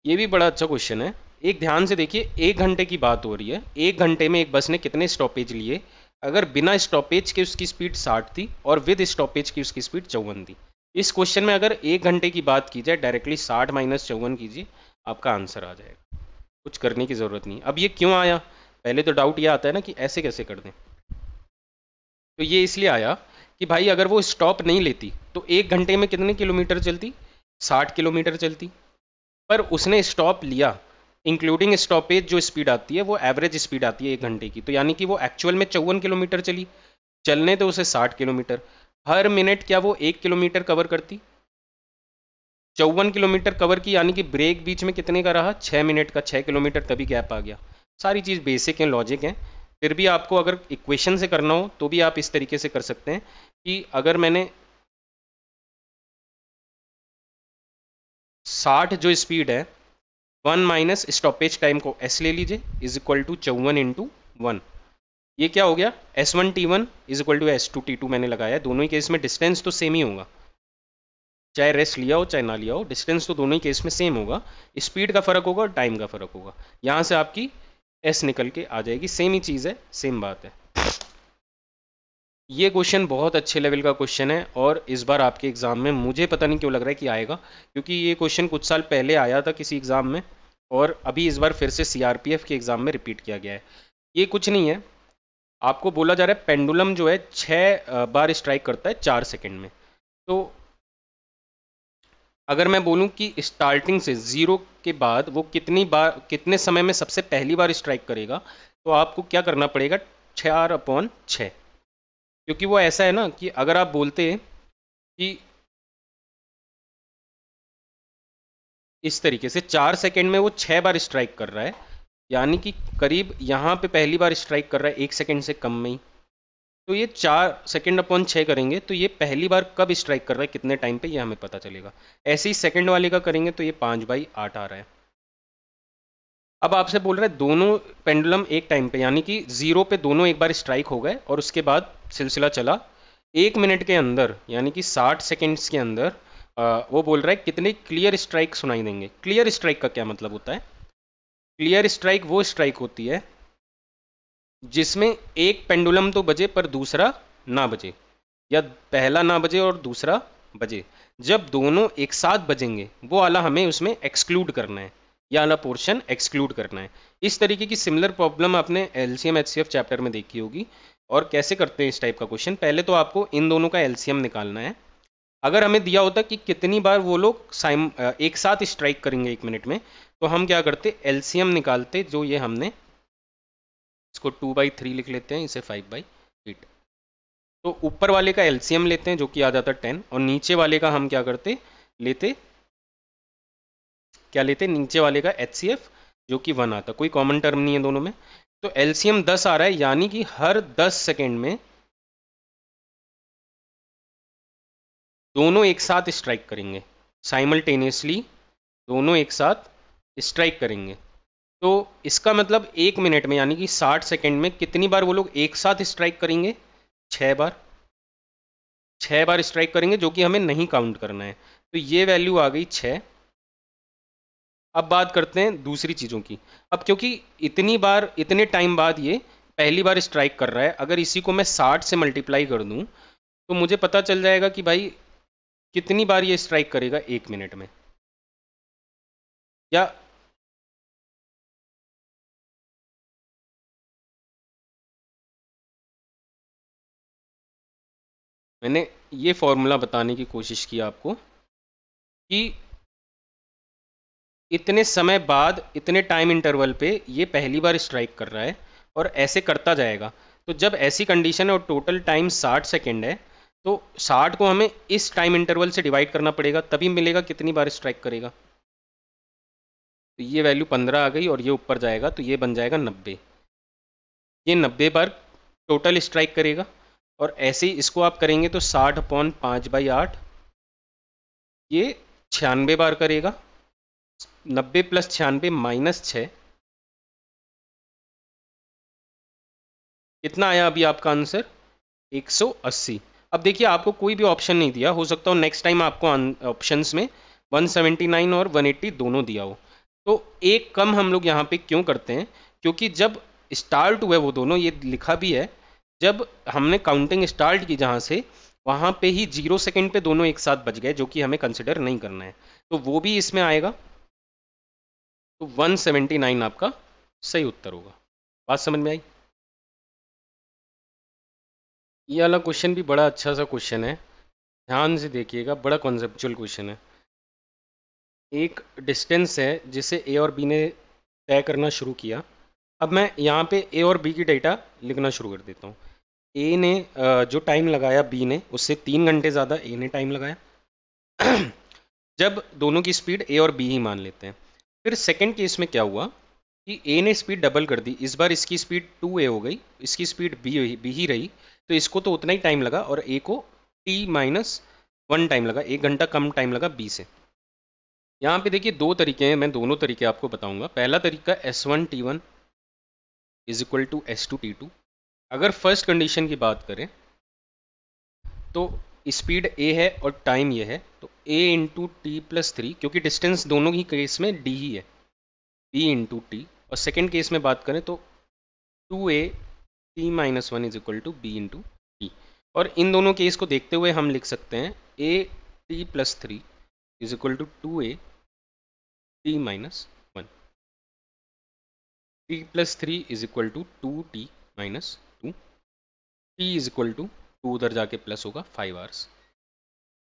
ये भी बड़ा अच्छा क्वेश्चन है। एक ध्यान से देखिए, 1 घंटे की बात हो रही है। 1 घंटे में एक बस ने कितने स्टॉपेज लिए। अगर बिना स्टॉपेज के उसकी स्पीड 60 थी और विद स्टॉपेज की उसकी स्पीड 54 थी। इस क्वेश्चन में अगर 1 घंटे की बात की जाए, डायरेक्टली 60 - 54 कीजिए, आपका आंसर आ जाएगा, कुछ करने की ज़रूरत नहीं। अब ये क्यों आया, पहले तो डाउट ये आता है ना कि ऐसे कैसे कर दें। तो ये इसलिए आया कि भाई अगर वो स्टॉप नहीं लेती तो 1 घंटे में कितने किलोमीटर चलती, 60 किलोमीटर चलती। पर उसने स्टॉप लिया, इंक्लूडिंग स्टॉपेज जो स्पीड आती है वो एवरेज स्पीड आती है 1 घंटे की, तो यानी कि वो एक्चुअल में 54 किलोमीटर चली, चलने तो उसे 60 किलोमीटर। हर मिनट क्या वो 1 किलोमीटर कवर करती, 54 किलोमीटर कवर की, यानी कि ब्रेक बीच में कितने का रहा, 6 मिनट का, 6 किलोमीटर, तभी गैप आ गया। सारी चीज़ बेसिक है, लॉजिक है। फिर भी आपको अगर इक्वेशन से करना हो तो भी आप इस तरीके से कर सकते हैं कि अगर मैंने 60 जो स्पीड है 1 माइनस स्टॉपेज टाइम को एस ले लीजिए इज इक्वल टू 54 इंटू 1, ये क्या हो गया S1T1 is equal to S2T2 मैंने लगाया। दोनों ही केस में डिस्टेंस तो सेम ही होगा, चाहे रेस्ट लिया हो चाहे ना लिया हो, डिस्टेंस तो दोनों ही केस में सेम होगा, स्पीड का फर्क होगा और टाइम का फर्क होगा। यहाँ से आपकी S निकल के आ जाएगी, सेम ही चीज़ है, सेम बात है। ये क्वेश्चन बहुत अच्छे लेवल का क्वेश्चन है और इस बार आपके एग्जाम में मुझे पता नहीं क्यों लग रहा है कि आएगा, क्योंकि ये क्वेश्चन कुछ साल पहले आया था किसी एग्जाम में और अभी इस बार फिर से CRPF के एग्जाम में रिपीट किया गया है। ये कुछ नहीं है, आपको बोला जा रहा है पेंडुलम जो है 6 बार स्ट्राइक करता है 4 सेकंड में। तो अगर मैं बोलूं कि स्टार्टिंग से 0 के बाद वो कितनी बार, कितने समय में सबसे पहली बार स्ट्राइक करेगा, तो आपको क्या करना पड़ेगा, 4/6, क्योंकि वो ऐसा है ना कि अगर आप बोलते हैं कि इस तरीके से 4 सेकंड में वो 6 बार स्ट्राइक कर रहा है, यानी कि करीब यहाँ पे पहली बार स्ट्राइक कर रहा है 1 सेकंड से कम में ही, तो ये 4 सेकंड/6 करेंगे तो ये पहली बार कब स्ट्राइक कर रहा है कितने टाइम पे, ये हमें पता चलेगा। ऐसे ही सेकंड वाले का करेंगे तो ये 5/8 आ रहा है। अब आपसे बोल रहा है दोनों पेंडुलम एक टाइम पे, यानी कि 0 पे दोनों एक बार स्ट्राइक हो गए और उसके बाद सिलसिला चला 1 मिनट के अंदर, यानी कि 60 सेकेंड्स के अंदर वो बोल रहा है कितने क्लियर स्ट्राइक सुनाई देंगे। क्लियर स्ट्राइक का क्या मतलब होता है, क्लियर स्ट्राइक वो स्ट्राइक होती है जिसमें एक पेंडुलम तो बजे पर दूसरा ना बजे, या पहला ना बजे और दूसरा बजे। जब दोनों एक साथ बजेंगे वो वाला हमें उसमें एक्सक्लूड करना है, ये वाला पोर्शन एक्सक्लूड करना है। इस तरीके की सिमिलर प्रॉब्लम आपने LCM HCF चैप्टर में देखी होगी। और कैसे करते हैं इस टाइप का क्वेश्चन, पहले तो आपको इन दोनों का LCM निकालना है। अगर हमें दिया होता कि कितनी बार वो लोग एक साथ स्ट्राइक करेंगे 1 मिनट में, तो हम क्या करते, LCM निकालते, जो ये हमने इसको 2/3 लिख लेते हैं, इसे 5/8। तो ऊपर वाले का LCM लेते हैं जो कि आ जाता है 10, और नीचे वाले का हम क्या करते लेते, क्या लेते, नीचे वाले का HCF जो कि 1 आता, कोई कॉमन टर्म नहीं है दोनों में। तो LCM 10 आ रहा है, यानी कि हर 10 सेकेंड में दोनों एक साथ स्ट्राइक करेंगे, साइमल्टेनियसली दोनों एक साथ स्ट्राइक करेंगे। तो इसका मतलब 1 मिनट में, यानी कि 60 सेकेंड में कितनी बार वो लोग एक साथ स्ट्राइक करेंगे, 6 बार, 6 बार स्ट्राइक करेंगे, जो कि हमें नहीं काउंट करना है। तो ये वैल्यू आ गई 6। अब बात करते हैं दूसरी चीज़ों की। अब क्योंकि इतनी बार, इतने टाइम बाद ये पहली बार स्ट्राइक कर रहा है, अगर इसी को मैं 60 से मल्टीप्लाई कर दूं तो मुझे पता चल जाएगा कि भाई कितनी बार ये स्ट्राइक करेगा 1 मिनट में। या मैंने ये फॉर्मूला बताने की कोशिश की आपको कि इतने समय बाद, इतने टाइम इंटरवल पे ये पहली बार स्ट्राइक कर रहा है और ऐसे करता जाएगा। तो जब ऐसी कंडीशन है और टोटल टाइम 60 सेकेंड है, तो 60 को हमें इस टाइम इंटरवल से डिवाइड करना पड़ेगा, तभी मिलेगा कितनी बार स्ट्राइक करेगा। तो ये वैल्यू 15 आ गई और ये ऊपर जाएगा तो ये बन जाएगा 90। ये 90 बार टोटल स्ट्राइक करेगा। और ऐसे ही इसको आप करेंगे तो 60/5/8 ये 96 बार करेगा। 90 + 96 - 6, कितना आया अभी आपका आंसर, 180। अब देखिए आपको कोई भी ऑप्शन नहीं दिया, हो सकता हो नेक्स्ट टाइम आपको ऑप्शंस में 179 और 180 दोनों दिया हो। तो एक कम हम लोग यहाँ पे क्यों करते हैं, क्योंकि जब स्टार्ट हुए वो दोनों, ये लिखा भी है, जब हमने काउंटिंग स्टार्ट की जहाँ से, वहाँ पे ही 0 सेकेंड पे दोनों एक साथ बज गए, जो कि हमें कंसिडर नहीं करना है, तो वो भी इसमें आएगा। तो 179 आपका सही उत्तर होगा। बात समझ में आई? ये वाला क्वेश्चन भी बड़ा अच्छा सा क्वेश्चन है, ध्यान से देखिएगा, बड़ा कॉन्सेप्चुअल क्वेश्चन है। एक डिस्टेंस है जिसे ए और बी ने तय करना शुरू किया। अब मैं यहाँ पे ए और बी की डेटा लिखना शुरू कर देता हूँ। ए ने जो टाइम लगाया बी ने, उससे 3 घंटे ज़्यादा ए ने टाइम लगाया। जब दोनों की स्पीड ए और बी ही मान लेते हैं। फिर सेकंड केस में क्या हुआ कि ए ने स्पीड डबल कर दी, इस बार इसकी स्पीड 2a हो गई, इसकी स्पीड बी ही रही, तो इसको तो उतना ही टाइम लगा और ए को t-1 टाइम लगा, 1 घंटा कम टाइम लगा बी से। यहाँ पे देखिए दो तरीके हैं, मैं दोनों तरीके आपको बताऊंगा। पहला तरीका S1 T1 is equal to S2 T2। अगर फर्स्ट कंडीशन की बात करें तो स्पीड ए है और टाइम ये है, तो a इंटू टी प्लस 3, क्योंकि डिस्टेंस दोनों ही केस में d ही है, b इंटू टी। और सेकेंड केस में बात करें तो 2a t-1 is equal to b into t. और इन दोनों केस को देखते हुए हम लिख सकते हैं a t plus 3 is equal to 2a t-1, t plus 3 is equal to 2t-2, t is equal to 2 उधर जाके प्लस होगा 5 आवर्स।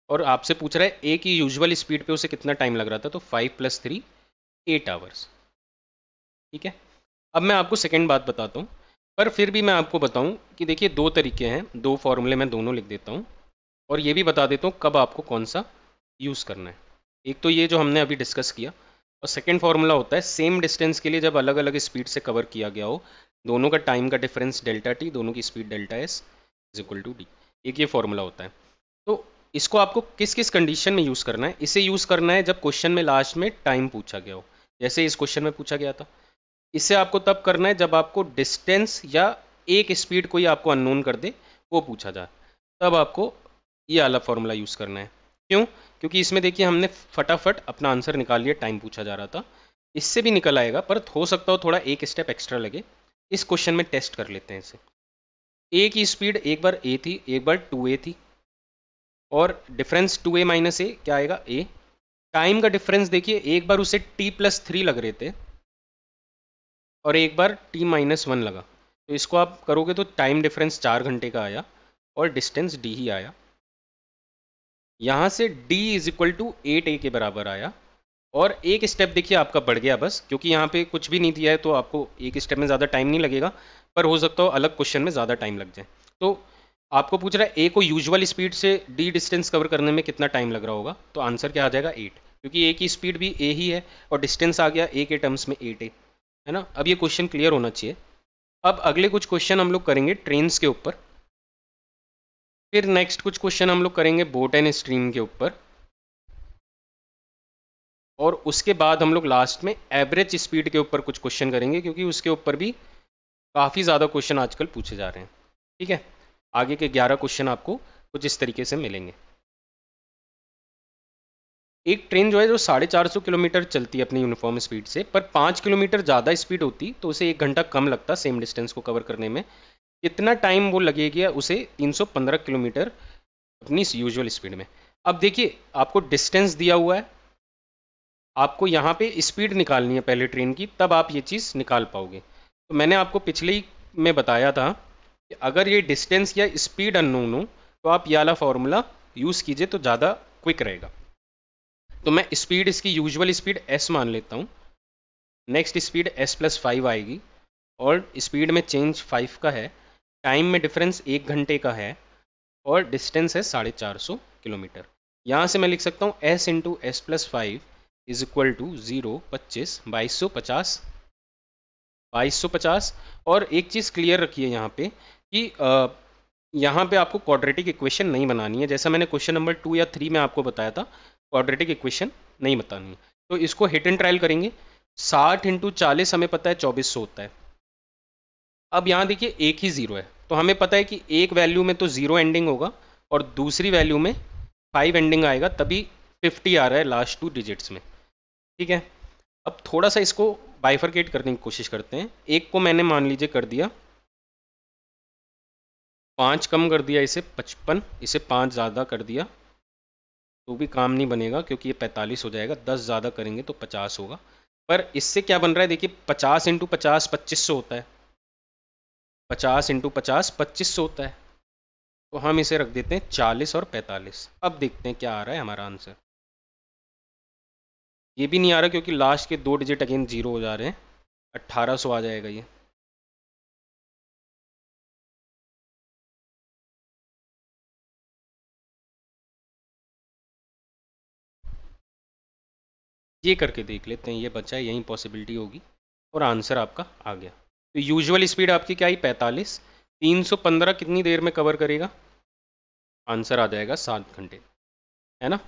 और आपसे पूछ रहा है ए की यूजुअल स्पीड पे उसे कितना टाइम लग रहा था, तो 5 + 3 8 आवर्स। ठीक है, अब मैं आपको सेकेंड बात बताता हूँ, पर फिर भी मैं आपको बताऊँ कि देखिए दो तरीके हैं, दो फॉर्मूले मैं दोनों लिख देता हूँ और ये भी बता देता हूँ कब आपको कौन सा यूज़ करना है। एक तो ये जो हमने अभी डिस्कस किया, और सेकेंड फार्मूला होता है सेम डिस्टेंस के लिए जब अलग अलग स्पीड से कवर किया गया हो, दोनों का टाइम का डिफरेंस डेल्टा टी, दोनों की speed delta s is equal to d. एक ये फॉर्मूला होता है। तो इसको आपको किस किस कंडीशन में यूज़ करना है? इसे यूज़ करना है जब क्वेश्चन में लास्ट में टाइम पूछा गया हो, जैसे इस क्वेश्चन में पूछा गया था। इसे आपको तब करना है जब आपको डिस्टेंस या एक स्पीड कोई आपको अननोन कर दे, वो पूछा जाए, तब आपको ये वाला फॉर्मूला यूज़ करना है। क्यों? क्योंकि इसमें देखिए हमने फटाफट अपना आंसर निकाल लिया, टाइम पूछा जा रहा था। इससे भी निकल आएगा, पर हो सकता हो थोड़ा एक स्टेप एक्स्ट्रा लगे। इस क्वेश्चन में टेस्ट कर लेते हैं इसे। ए की स्पीड एक बार ए थी, एक बार 2a थी, और डिफरेंस 2a माइनस ए क्या आएगा a। टाइम का डिफरेंस देखिए, एक बार उसे t+3 लग रहे थे और एक बार t-1 लगा, तो इसको आप करोगे तो टाइम डिफरेंस 4 घंटे का आया और डिस्टेंस d ही आया। यहाँ से d is equal to 8a के बराबर आया, और एक स्टेप देखिए आपका बढ़ गया बस, क्योंकि यहाँ पे कुछ भी नहीं दिया है तो आपको एक स्टेप में ज़्यादा टाइम नहीं लगेगा, पर हो सकता हो अलग क्वेश्चन में ज़्यादा टाइम लग जाए। तो आपको पूछ रहा है ए को यूजुअल स्पीड से डी डिस्टेंस कवर करने में कितना टाइम लग रहा होगा, तो आंसर क्या आ जाएगा 8, क्योंकि ए की स्पीड भी ए ही है और डिस्टेंस आ गया ए के टर्म्स में 8a, है ना। अब ये क्वेश्चन क्लियर होना चाहिए। अब अगले कुछ क्वेश्चन हम लोग करेंगे ट्रेन्स के ऊपर, फिर नेक्स्ट कुछ क्वेश्चन हम लोग करेंगे बोट एंड स्ट्रीम के ऊपर, और उसके बाद हम लोग लास्ट में एवरेज स्पीड के ऊपर कुछ क्वेश्चन करेंगे, क्योंकि उसके ऊपर भी काफ़ी ज़्यादा क्वेश्चन आजकल पूछे जा रहे हैं। ठीक है, आगे के 11 क्वेश्चन आपको कुछ इस तरीके से मिलेंगे। एक ट्रेन जो है जो 450 किलोमीटर चलती है अपनी यूनिफॉर्म स्पीड से, पर 5 किलोमीटर ज़्यादा स्पीड होती तो उसे 1 घंटा कम लगता सेम डिस्टेंस को कवर करने में। कितना टाइम वो लगेगा उसे 315 किलोमीटर अपनी यूजुअल स्पीड में। अब देखिए आपको डिस्टेंस दिया हुआ है, आपको यहाँ पे स्पीड निकालनी है पहले ट्रेन की, तब आप ये चीज़ निकाल पाओगे। तो मैंने आपको पिछले ही में बताया था कि अगर ये डिस्टेंस या स्पीड अननोन हो तो आप ये वाला फॉर्मूला यूज़ कीजिए तो ज़्यादा क्विक रहेगा। तो मैं स्पीड इसकी यूजुअल स्पीड s मान लेता हूँ, नेक्स्ट स्पीड s+5 आएगी, और स्पीड में चेंज 5 का है, टाइम में डिफरेंस 1 घंटे का है, और डिस्टेंस है 450 किलोमीटर। यहाँ से मैं लिख सकता हूँ s into s+5 is equal to 0 25 2250। और एक चीज़ क्लियर रखिए यहाँ पे कि यहाँ पे आपको क्वाड्रेटिक इक्वेशन नहीं बनानी है, जैसा मैंने क्वेश्चन नंबर 2 या 3 में आपको बताया था, क्वाड्रेटिक इक्वेशन नहीं बतानी है। तो इसको हिट एंड ट्रायल करेंगे। 60 इंटू 40 हमें पता है 2400 होता है। अब यहाँ देखिए एक ही ज़ीरो है, तो हमें पता है कि एक वैल्यू में तो 0 एंडिंग होगा और दूसरी वैल्यू में 5 एंडिंग आएगा, तभी 50 आ रहा है लास्ट 2 डिजिट्स में। ठीक है, अब थोड़ा सा इसको बाइफरकेट करने की कोशिश करते हैं। एक को मैंने मान लीजिए कर दिया 5, कम कर दिया इसे 55, इसे 5 ज़्यादा कर दिया तो भी काम नहीं बनेगा, क्योंकि ये 45 हो जाएगा, 10 ज़्यादा करेंगे तो 50 होगा। पर इससे क्या बन रहा है देखिए, 50 इंटू 50 2500 होता है, 50 इंटू 50 2500 होता है। तो हम इसे रख देते हैं 40 और 45। अब देखते हैं क्या आ रहा है हमारा आंसर। ये भी नहीं आ रहा क्योंकि लास्ट के 2 डिजिट अगेन जीरो हो जा रहे हैं। 1800 आ जाएगा ये। ये करके देख लेते हैं, ये बचा है, यही पॉसिबिलिटी होगी और आंसर आपका आ गया। तो यूजुअल स्पीड आपकी क्या आई 45, 315 कितनी देर में कवर करेगा? आंसर आ जाएगा 7 घंटे, है ना।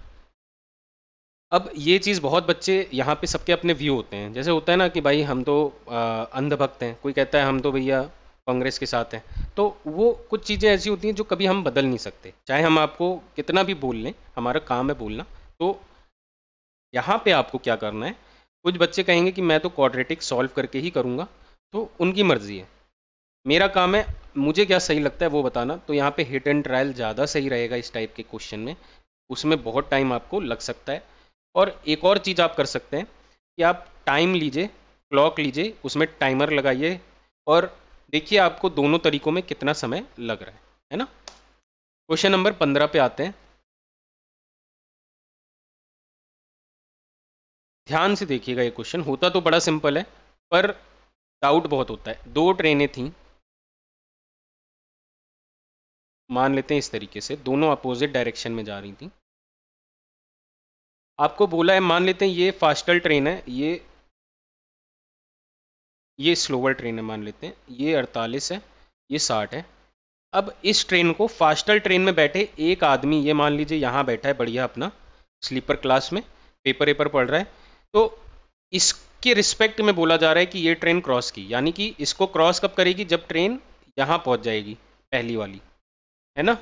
अब ये चीज़ बहुत बच्चे यहाँ पे सबके अपने व्यू होते हैं। जैसे होता है ना कि भाई हम तो अंधभक्त हैं, कोई कहता है हम तो भैया कांग्रेस के साथ हैं। तो वो कुछ चीज़ें ऐसी होती हैं जो कभी हम बदल नहीं सकते, चाहे हम आपको कितना भी बोल लें, हमारा काम है बोलना। तो यहाँ पे आपको क्या करना है, कुछ बच्चे कहेंगे कि मैं तो क्वाड्रेटिक सॉल्व करके ही करूँगा, तो उनकी मर्जी है। मेरा काम है मुझे क्या सही लगता है वो बताना। तो यहाँ पे हिट एंड ट्रायल ज़्यादा सही रहेगा इस टाइप के क्वेश्चन में, उसमें बहुत टाइम आपको लग सकता है। और एक और चीज़ आप कर सकते हैं कि आप टाइम लीजिए, क्लॉक लीजिए, उसमें टाइमर लगाइए और देखिए आपको दोनों तरीकों में कितना समय लग रहा है ना। क्वेश्चन नंबर 15 पे आते हैं। ध्यान से देखिएगा, ये क्वेश्चन होता तो बड़ा सिंपल है पर डाउट बहुत होता है। दो ट्रेनें थीं, मान लेते हैं इस तरीके से, दोनों अपोजिट डायरेक्शन में जा रही थी। आपको बोला है, मान लेते हैं ये फास्टर ट्रेन है, ये स्लोअर ट्रेन है, मान लेते हैं ये 48 है, ये 60 है। अब इस ट्रेन को, फास्टर ट्रेन में बैठे एक आदमी, ये मान लीजिए यहाँ बैठा है बढ़िया अपना स्लीपर क्लास में, पेपर वेपर पढ़ रहा है। तो इसके रिस्पेक्ट में बोला जा रहा है कि ये ट्रेन क्रॉस की, यानी कि इसको क्रॉस कब करेगी? जब ट्रेन यहाँ पहुँच जाएगी, पहली वाली, है ना।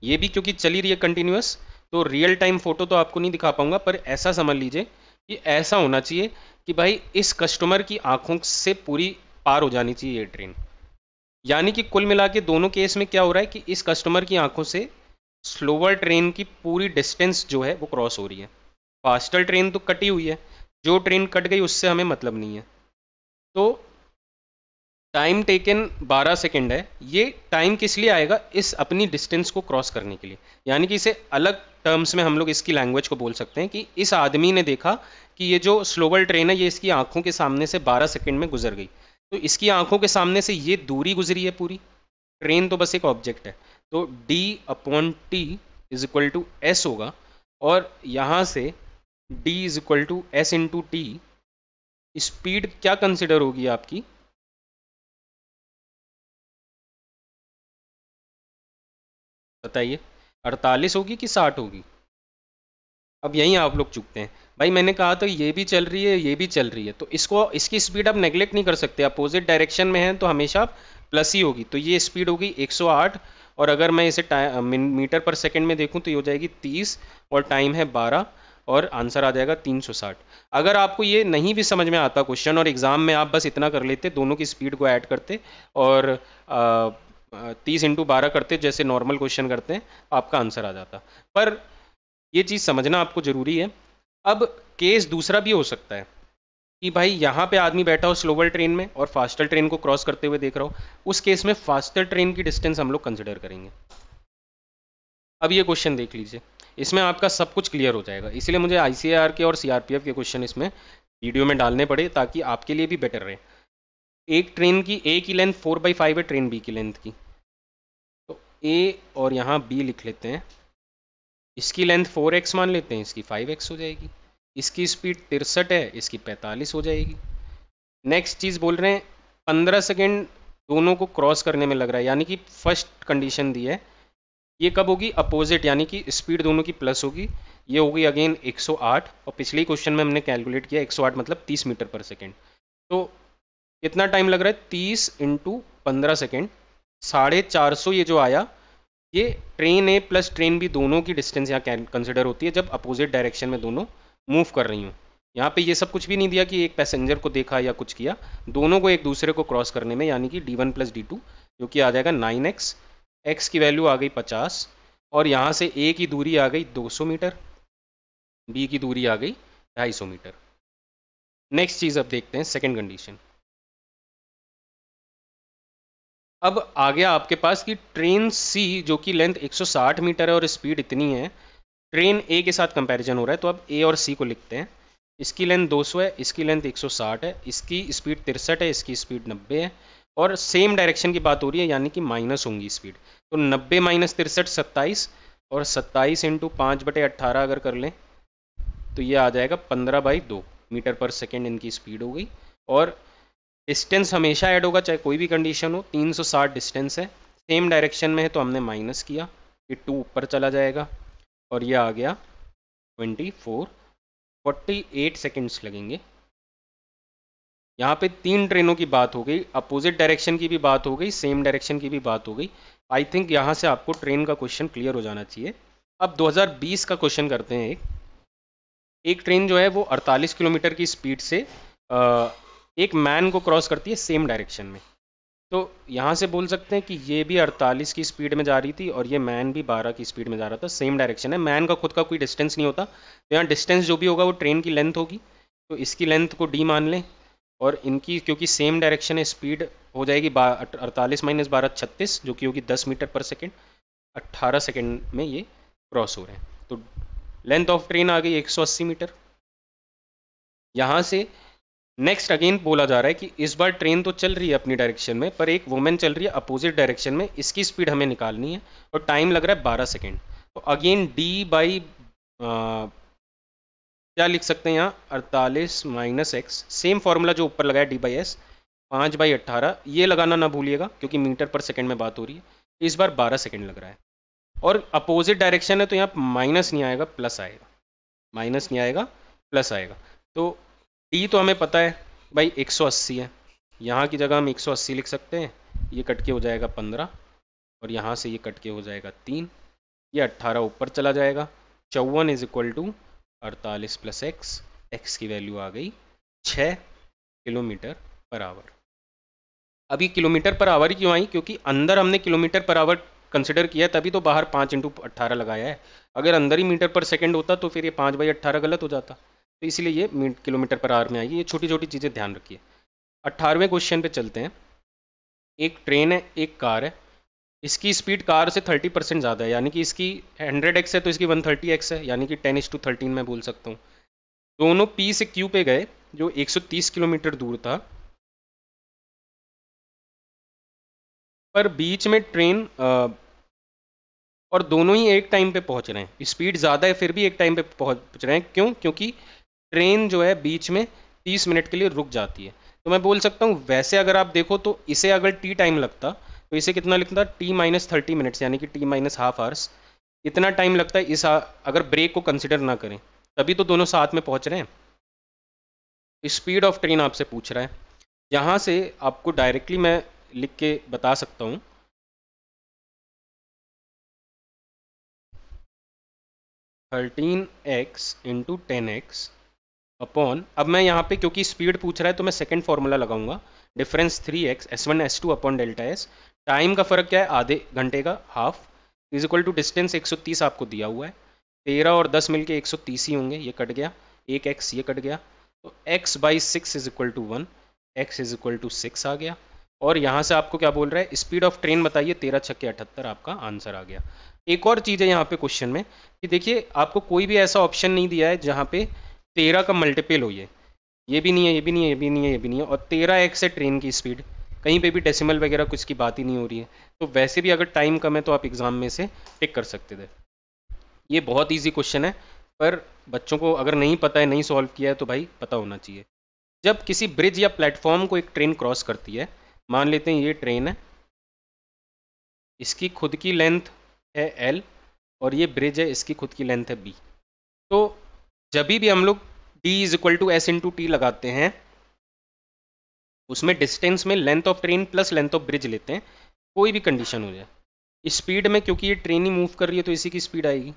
ये भी क्योंकि चली रही है कंटिन्यूअस, तो रियल टाइम फोटो तो आपको नहीं दिखा पाऊंगा, पर ऐसा समझ लीजिए कि ऐसा होना चाहिए कि भाई इस कस्टमर की आंखों से पूरी पार हो जानी चाहिए ये ट्रेन। यानी कि कुल मिला के दोनों केस में क्या हो रहा है कि इस कस्टमर की आंखों से स्लोअर ट्रेन की पूरी डिस्टेंस जो है वो क्रॉस हो रही है। फास्टर ट्रेन तो कटी हुई है, जो ट्रेन कट गई उससे हमें मतलब नहीं है। तो टाइम टेकन 12 सेकेंड है। ये टाइम किस लिए आएगा? इस अपनी डिस्टेंस को क्रॉस करने के लिए। यानी कि इसे अलग टर्म्स में हम लोग इसकी लैंग्वेज को बोल सकते हैं कि इस आदमी ने देखा कि ये जो स्लोवर ट्रेन है ये इसकी आंखों के सामने से 12 सेकेंड में गुजर गई। तो इसकी आंखों के सामने से ये दूरी गुजरी है पूरी, ट्रेन तो बस एक ऑब्जेक्ट है। तो d upon t is equal to s होगा, और यहाँ से d is equal to s into t. Speed क्या कंसिडर होगी आपकी? बताइए, 48 होगी कि 60 होगी? अब यहीं आप लोग चूकते हैं। भाई मैंने कहा था ये भी चल रही है, ये भी चल रही है, तो इसको, इसकी स्पीड आप नेग्लेक्ट नहीं कर सकते। अपोजिट डायरेक्शन में है तो हमेशा प्लस ही होगी। तो ये स्पीड होगी 108, और अगर मैं इसे मीटर पर सेकंड में देखूं तो ये हो जाएगी 30, और टाइम है 12, और आंसर आ जाएगा 360। अगर आपको ये नहीं भी समझ में आता क्वेश्चन और एग्जाम में आप बस इतना कर लेते, दोनों की स्पीड को ऐड करते और 30 × 12 करते जैसे नॉर्मल क्वेश्चन करते हैं, आपका आंसर आ जाता। पर ये चीज़ समझना आपको ज़रूरी है। अब केस दूसरा भी हो सकता है कि भाई यहाँ पे आदमी बैठा हो स्लोवर ट्रेन में और फास्टर ट्रेन को क्रॉस करते हुए देख रहा हो। उस केस में फास्टर ट्रेन की डिस्टेंस हम लोग कंसिडर करेंगे। अब ये क्वेश्चन देख लीजिए, इसमें आपका सब कुछ क्लियर हो जाएगा। इसीलिए मुझे ICAR के और CRPF के क्वेश्चन इसमें वीडियो में डालने पड़े ताकि आपके लिए भी बेटर रहे। एक ट्रेन की A की लेंथ 4/5 है, ट्रेन B की लेंथ की। तो A और यहाँ B लिख लेते हैं। इसकी लेंथ 4x मान लेते हैं, इसकी 5x हो जाएगी। इसकी स्पीड 63 है, इसकी 45 हो जाएगी। नेक्स्ट चीज़ बोल रहे हैं 15 सेकेंड दोनों को क्रॉस करने में लग रहा है, यानी कि फर्स्ट कंडीशन दी है। ये कब होगी? अपोजिट, यानी कि स्पीड दोनों की प्लस होगी। ये होगी अगेन 108, और पिछले क्वेश्चन में हमने कैलकुलेट किया 108 मतलब 30 मीटर पर सेकेंड। तो कितना टाइम लग रहा है? 30 × 15 सेकेंड, 450 ये जो आया। ये ट्रेन ए प्लस ट्रेन बी दोनों की डिस्टेंस यहाँ कंसिडर होती है जब अपोजिट डायरेक्शन में दोनों मूव कर रही हूँ। यहाँ पे ये सब कुछ भी नहीं दिया कि एक पैसेंजर को देखा या कुछ किया, दोनों को एक दूसरे को क्रॉस करने में, यानी कि D1 + D2 जो कि आ जाएगा 9x। x की वैल्यू आ गई 50, और यहाँ से A की दूरी आ गई 200 मीटर, B की दूरी आ गई 250 मीटर। नेक्स्ट चीज़ अब देखते हैं सेकेंड कंडीशन। अब आ गया आपके पास कि ट्रेन सी जो कि लेंथ 160 मीटर है और स्पीड इतनी है, ट्रेन ए के साथ कंपैरिजन हो रहा है, तो अब ए और सी को लिखते हैं। इसकी लेंथ 200 है, इसकी लेंथ 160 है, इसकी स्पीड 63 है, इसकी स्पीड 90 है, और सेम डायरेक्शन की बात हो रही है, यानी कि माइनस होंगी स्पीड। तो 90 माइनस 63 27, और 27 इंटू 5/18 अगर कर लें तो ये आ जाएगा 15/2 मीटर पर सेकेंड इनकी स्पीड हो गई। और डिस्टेंस हमेशा ऐड होगा चाहे कोई भी कंडीशन हो, 360 डिस्टेंस है, सेम डायरेक्शन में है तो हमने माइनस किया, ये 2 ऊपर चला जाएगा, और ये आ गया 48 सेकेंड्स लगेंगे। यहाँ पे 3 ट्रेनों की बात हो गई, अपोजिट डायरेक्शन की भी बात हो गई, सेम डायरेक्शन की भी बात हो गई। आई थिंक यहाँ से आपको ट्रेन का क्वेश्चन क्लियर हो जाना चाहिए। अब 2020 का क्वेश्चन करते हैं। एक ट्रेन जो है वो 48 किलोमीटर की स्पीड से एक मैन को क्रॉस करती है सेम डायरेक्शन में। तो यहाँ से बोल सकते हैं कि ये भी 48 की स्पीड में जा रही थी और ये मैन भी 12 की स्पीड में जा रहा था, सेम डायरेक्शन है, मैन का खुद का कोई डिस्टेंस नहीं होता, तो यहाँ डिस्टेंस जो भी होगा वो ट्रेन की लेंथ होगी, तो इसकी लेंथ को डी मान लें, और इनकी क्योंकि सेम डायरेक्शन है स्पीड हो जाएगी 48 माइनस 12 36, जो कि होगी 10 मीटर पर सेकेंड, 18 सेकेंड में ये क्रॉस हो रहे हैं। तो लेंथ ऑफ ट्रेन आ गई 180 मीटर। यहाँ से नेक्स्ट अगेन बोला जा रहा है कि इस बार ट्रेन तो चल रही है अपनी डायरेक्शन में, पर एक वुमेन चल रही है अपोजिट डायरेक्शन में, इसकी स्पीड हमें निकालनी है और टाइम लग रहा है 12 सेकेंड। तो अगेन डी बाई क्या लिख सकते हैं यहाँ, 48 माइनस एक्स, सेम फॉर्मूला जो ऊपर लगाया डी बाई एस, 5/18, ये लगाना ना भूलिएगा क्योंकि मीटर पर सेकेंड में बात हो रही है। इस बार 12 सेकेंड लग रहा है, और अपोजिट डायरेक्शन है तो यहाँ माइनस नहीं आएगा प्लस आएगा, माइनस नहीं आएगा प्लस आएगा। तो डी तो हमें पता है भाई 180 है, यहाँ की जगह हम 180 लिख सकते हैं, ये कट के हो जाएगा 15, और यहाँ से ये कट के हो जाएगा 3, ये 18 ऊपर चला जाएगा, 54 is equal to 48 plus x, x की वैल्यू आ गई 6 किलोमीटर पर आवर। अब ये किलोमीटर पर आवर ही क्यों आई, क्योंकि अंदर हमने किलोमीटर पर आवर कंसिडर किया तभी तो बाहर 5/18 लगाया है, अगर अंदर ही मीटर पर सेकेंड होता तो फिर ये 5/18 गलत हो जाता, तो इसलिए ये किलोमीटर पर आवर में आएगी। ये छोटी छोटी चीज़ें ध्यान रखिए। 18वें क्वेश्चन पे चलते हैं। एक ट्रेन है, एक कार है, इसकी स्पीड कार से 30% ज़्यादा है, यानी कि इसकी 100x है तो इसकी 130x है, यानी कि 10:13 मैं बोल सकता हूँ। दोनों P से Q पे गए जो 130 किलोमीटर दूर था, पर बीच में ट्रेन और दोनों ही एक टाइम पे पहुंच रहे हैं, स्पीड ज़्यादा है फिर भी एक टाइम पे पहुंच रहे हैं। क्यों? क्योंकि ट्रेन जो है बीच में 30 मिनट के लिए रुक जाती है। तो मैं बोल सकता हूँ वैसे अगर आप देखो तो इसे अगर टी टाइम लगता तो इसे कितना लगता, T-30 मिनट्स, यानी कि T-हाफ आवर्स, इतना टाइम लगता है इस अगर ब्रेक को कंसिडर ना करें, तभी तो दोनों साथ में पहुंच रहे हैं। स्पीड ऑफ ट्रेन आपसे पूछ रहा है, यहाँ से आपको डायरेक्टली मैं लिख के बता सकता हूँ, (13x × 10x) अपॉन, अब मैं यहाँ पे क्योंकि स्पीड पूछ रहा है तो मैं सेकंड फॉर्मूला लगाऊंगा, difference 3x S1 S2 upon delta s, time का फर्क क्या है, आधे घंटे का, half, is equal to distance 130 आपको दिया हुआ है, 13 और 10 मिलके 130 ही होंगे, ये कट गया, एक x ये कट गया, तो x/6 is equal to 1, x is equal to 6 आ गया। और यहाँ से आपको क्या बोल रहा है, स्पीड ऑफ ट्रेन बताइए, 13 छक्के 78 आपका आंसर आ गया। एक और चीज़ है यहाँ पे क्वेश्चन में कि देखिए आपको कोई भी ऐसा ऑप्शन नहीं दिया है जहाँ पे 13 का मल्टीपल हो, ये भी नहीं है, ये भी नहीं है, ये भी नहीं है, ये भी नहीं है, और 13x है ट्रेन की स्पीड, कहीं पे भी डेसिमल वगैरह कुछ की बात ही नहीं हो रही है, तो वैसे भी अगर टाइम कम है तो आप एग्जाम में से टिक कर सकते थे। ये बहुत ईजी क्वेश्चन है, पर बच्चों को अगर नहीं पता है, नहीं सॉल्व किया है तो भाई पता होना चाहिए। जब किसी ब्रिज या प्लेटफॉर्म को एक ट्रेन क्रॉस करती है, मान लेते हैं ये ट्रेन है, इसकी खुद की लेंथ है L और ये ब्रिज है, इसकी खुद की लेंथ है B, तो जब भी हम लोग D is equal to S into t लगाते हैं, उसमें डिस्टेंस में length of train plus length of bridge लेते हैं, कोई भी कंडीशन हो जाए। स्पीड में क्योंकि ये ट्रेन ही मूव कर रही है तो इसी की स्पीड आएगी,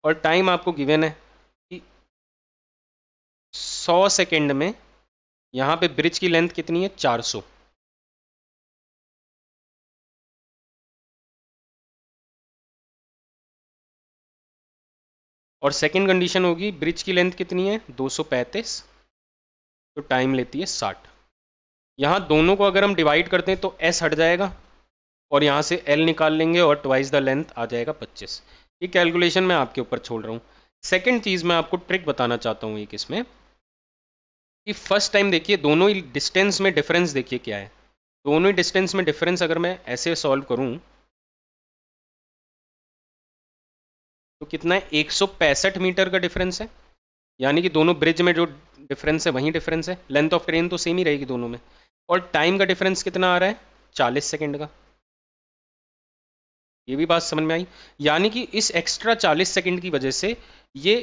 और टाइम आपको गिवन है कि 100 सेकेंड में, यहाँ पे ब्रिज की लेंथ कितनी है, 400, और सेकंड कंडीशन होगी ब्रिज की लेंथ कितनी है, 235, तो टाइम लेती है 60। यहाँ दोनों को अगर हम डिवाइड करते हैं तो s हट जाएगा और यहाँ से l निकाल लेंगे और ट्वाइस द लेंथ आ जाएगा 25। ये कैलकुलेशन मैं आपके ऊपर छोड़ रहा हूँ। सेकेंड चीज़ मैं आपको ट्रिक बताना चाहता हूँ एक इसमें, कि फर्स्ट टाइम देखिए दोनों ही डिस्टेंस में डिफरेंस देखिए क्या है। दोनों ही डिस्टेंस में डिफरेंस अगर मैं ऐसे सॉल्व करूँ तो कितना है, 165 मीटर का डिफरेंस है। यानी कि दोनों ब्रिज में जो डिफरेंस है वही डिफरेंस है। लेंथ ऑफ ट्रेन तो सेम ही रहेगी दोनों में। और टाइम का डिफरेंस कितना आ रहा है, 40 सेकेंड का। ये भी बात समझ में आई। यानी कि इस एक्स्ट्रा 40 सेकंड की वजह से ये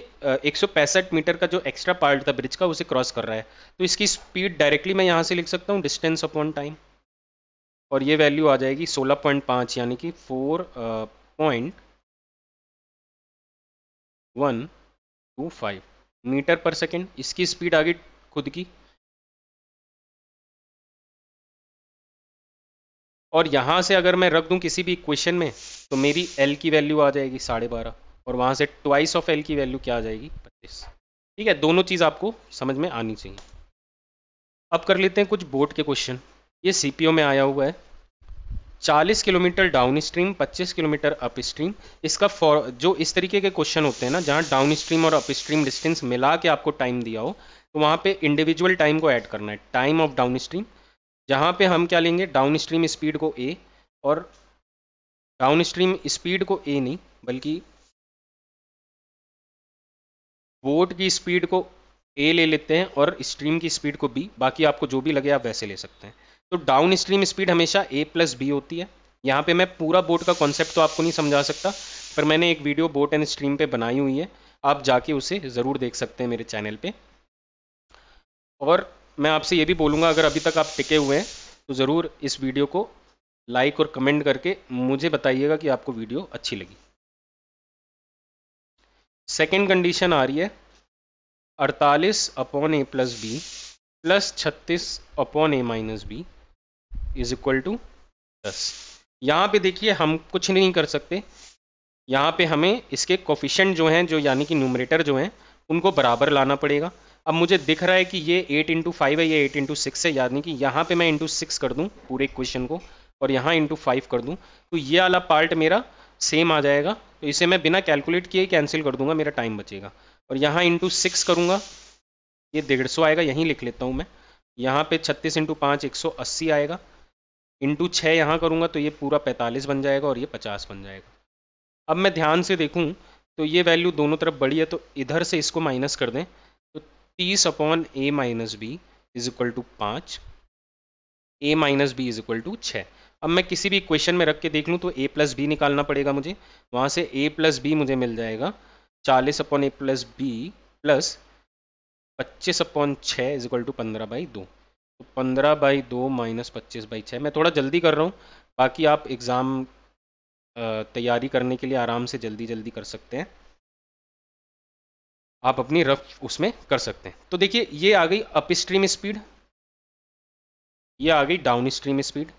165 मीटर का जो एक्स्ट्रा पार्ट था ब्रिज का उसे क्रॉस कर रहा है। तो इसकी स्पीड डायरेक्टली मैं यहाँ से लिख सकता हूँ डिस्टेंस अपॉन टाइम, और ये वैल्यू आ जाएगी 16.5 यानी कि 4.125 मीटर पर सेकेंड। इसकी स्पीड आ गई खुद की। और यहाँ से अगर मैं रख दूँ किसी भी इक्वेशन में तो मेरी L की वैल्यू आ जाएगी 12.5, और वहाँ से ट्वाइस ऑफ L की वैल्यू क्या आ जाएगी, 25। ठीक है, दोनों चीज़ आपको समझ में आनी चाहिए। अब कर लेते हैं कुछ बोर्ड के क्वेश्चन। ये सीपीओ में आया हुआ है। 40 kilometre down stream, 25 kilometre up stream. इसका जो इस तरीके के क्वेश्चन होते हैं ना, जहाँ डाउन स्ट्रीम और अप स्ट्रीम डिस्टेंस मिला के आपको टाइम दिया हो, तो वहाँ पे इंडिविजुअल टाइम को ऐड करना है। टाइम ऑफ डाउन स्ट्रीम, जहाँ पे हम क्या लेंगे, डाउन स्ट्रीम स्पीड को a, और डाउन स्ट्रीम स्पीड को a नहीं बल्कि बोट की स्पीड को a ले लेते हैं और स्ट्रीम की स्पीड को b। बाकी आपको जो भी लगे आप वैसे ले सकते हैं। तो डाउन स्ट्रीम स्पीड हमेशा a प्लस बी होती है। यहाँ पे मैं पूरा बोट का कॉन्सेप्ट तो आपको नहीं समझा सकता, पर मैंने एक वीडियो बोट एंड स्ट्रीम पे बनाई हुई है, आप जाके उसे ज़रूर देख सकते हैं मेरे चैनल पे। और मैं आपसे ये भी बोलूँगा, अगर अभी तक आप टिके हुए हैं तो ज़रूर इस वीडियो को लाइक और कमेंट करके मुझे बताइएगा कि आपको वीडियो अच्छी लगी। सेकेंड कंडीशन आ रही है 48 upon a plus b plus 36 upon a minus b is equal to 10। यहाँ पे देखिए हम कुछ नहीं कर सकते। यहाँ पे हमें इसके कोफिशिएंट जो हैं, जो यानी कि न्यूमरेटर जो हैं, उनको बराबर लाना पड़ेगा। अब मुझे दिख रहा है कि ये 8 इंटू 5 है, ये 8 इंटू 6 है, यानी कि यहाँ पे मैं इंटू 6 कर दूँ पूरे इक्वेशन को, और यहाँ इंटू 5 कर दूँ, तो ये वाला पार्ट मेरा सेम आ जाएगा। तो इसे मैं बिना कैलकुलेट किए कैंसिल कर दूंगा, मेरा टाइम बचेगा। और यहाँ इंटू 6 करूँगा, ये 150 आएगा, यहीं लिख लेता हूँ मैं। यहाँ पे 36 इंटू 5 180 आएगा। इंटू 6 यहाँ करूँगा तो ये पूरा 45 बन जाएगा, और ये 50 बन जाएगा। अब मैं ध्यान से देखूँ तो ये वैल्यू दोनों तरफ बड़ी है, तो इधर से इसको माइनस कर दें तो 30 upon a minus b is equal to 5, a minus b is equal to 6। अब मैं किसी भी इक्वेशन में रख के देख लूँ तो ए प्लस बी निकालना पड़ेगा मुझे। वहाँ से ए प्लस बी मुझे मिल जाएगा 40 upon a plus b plus 25 upon 6 is equal to 15/2। तो 15/2 माइनस 25/6। मैं थोड़ा जल्दी कर रहा हूँ, बाकी आप एग्ज़ाम तैयारी करने के लिए आराम से जल्दी जल्दी कर सकते हैं, आप अपनी रफ उसमें कर सकते हैं। तो देखिए ये आ गई अप स्ट्रीम स्पीड, ये आ गई डाउन स्ट्रीम स्पीड।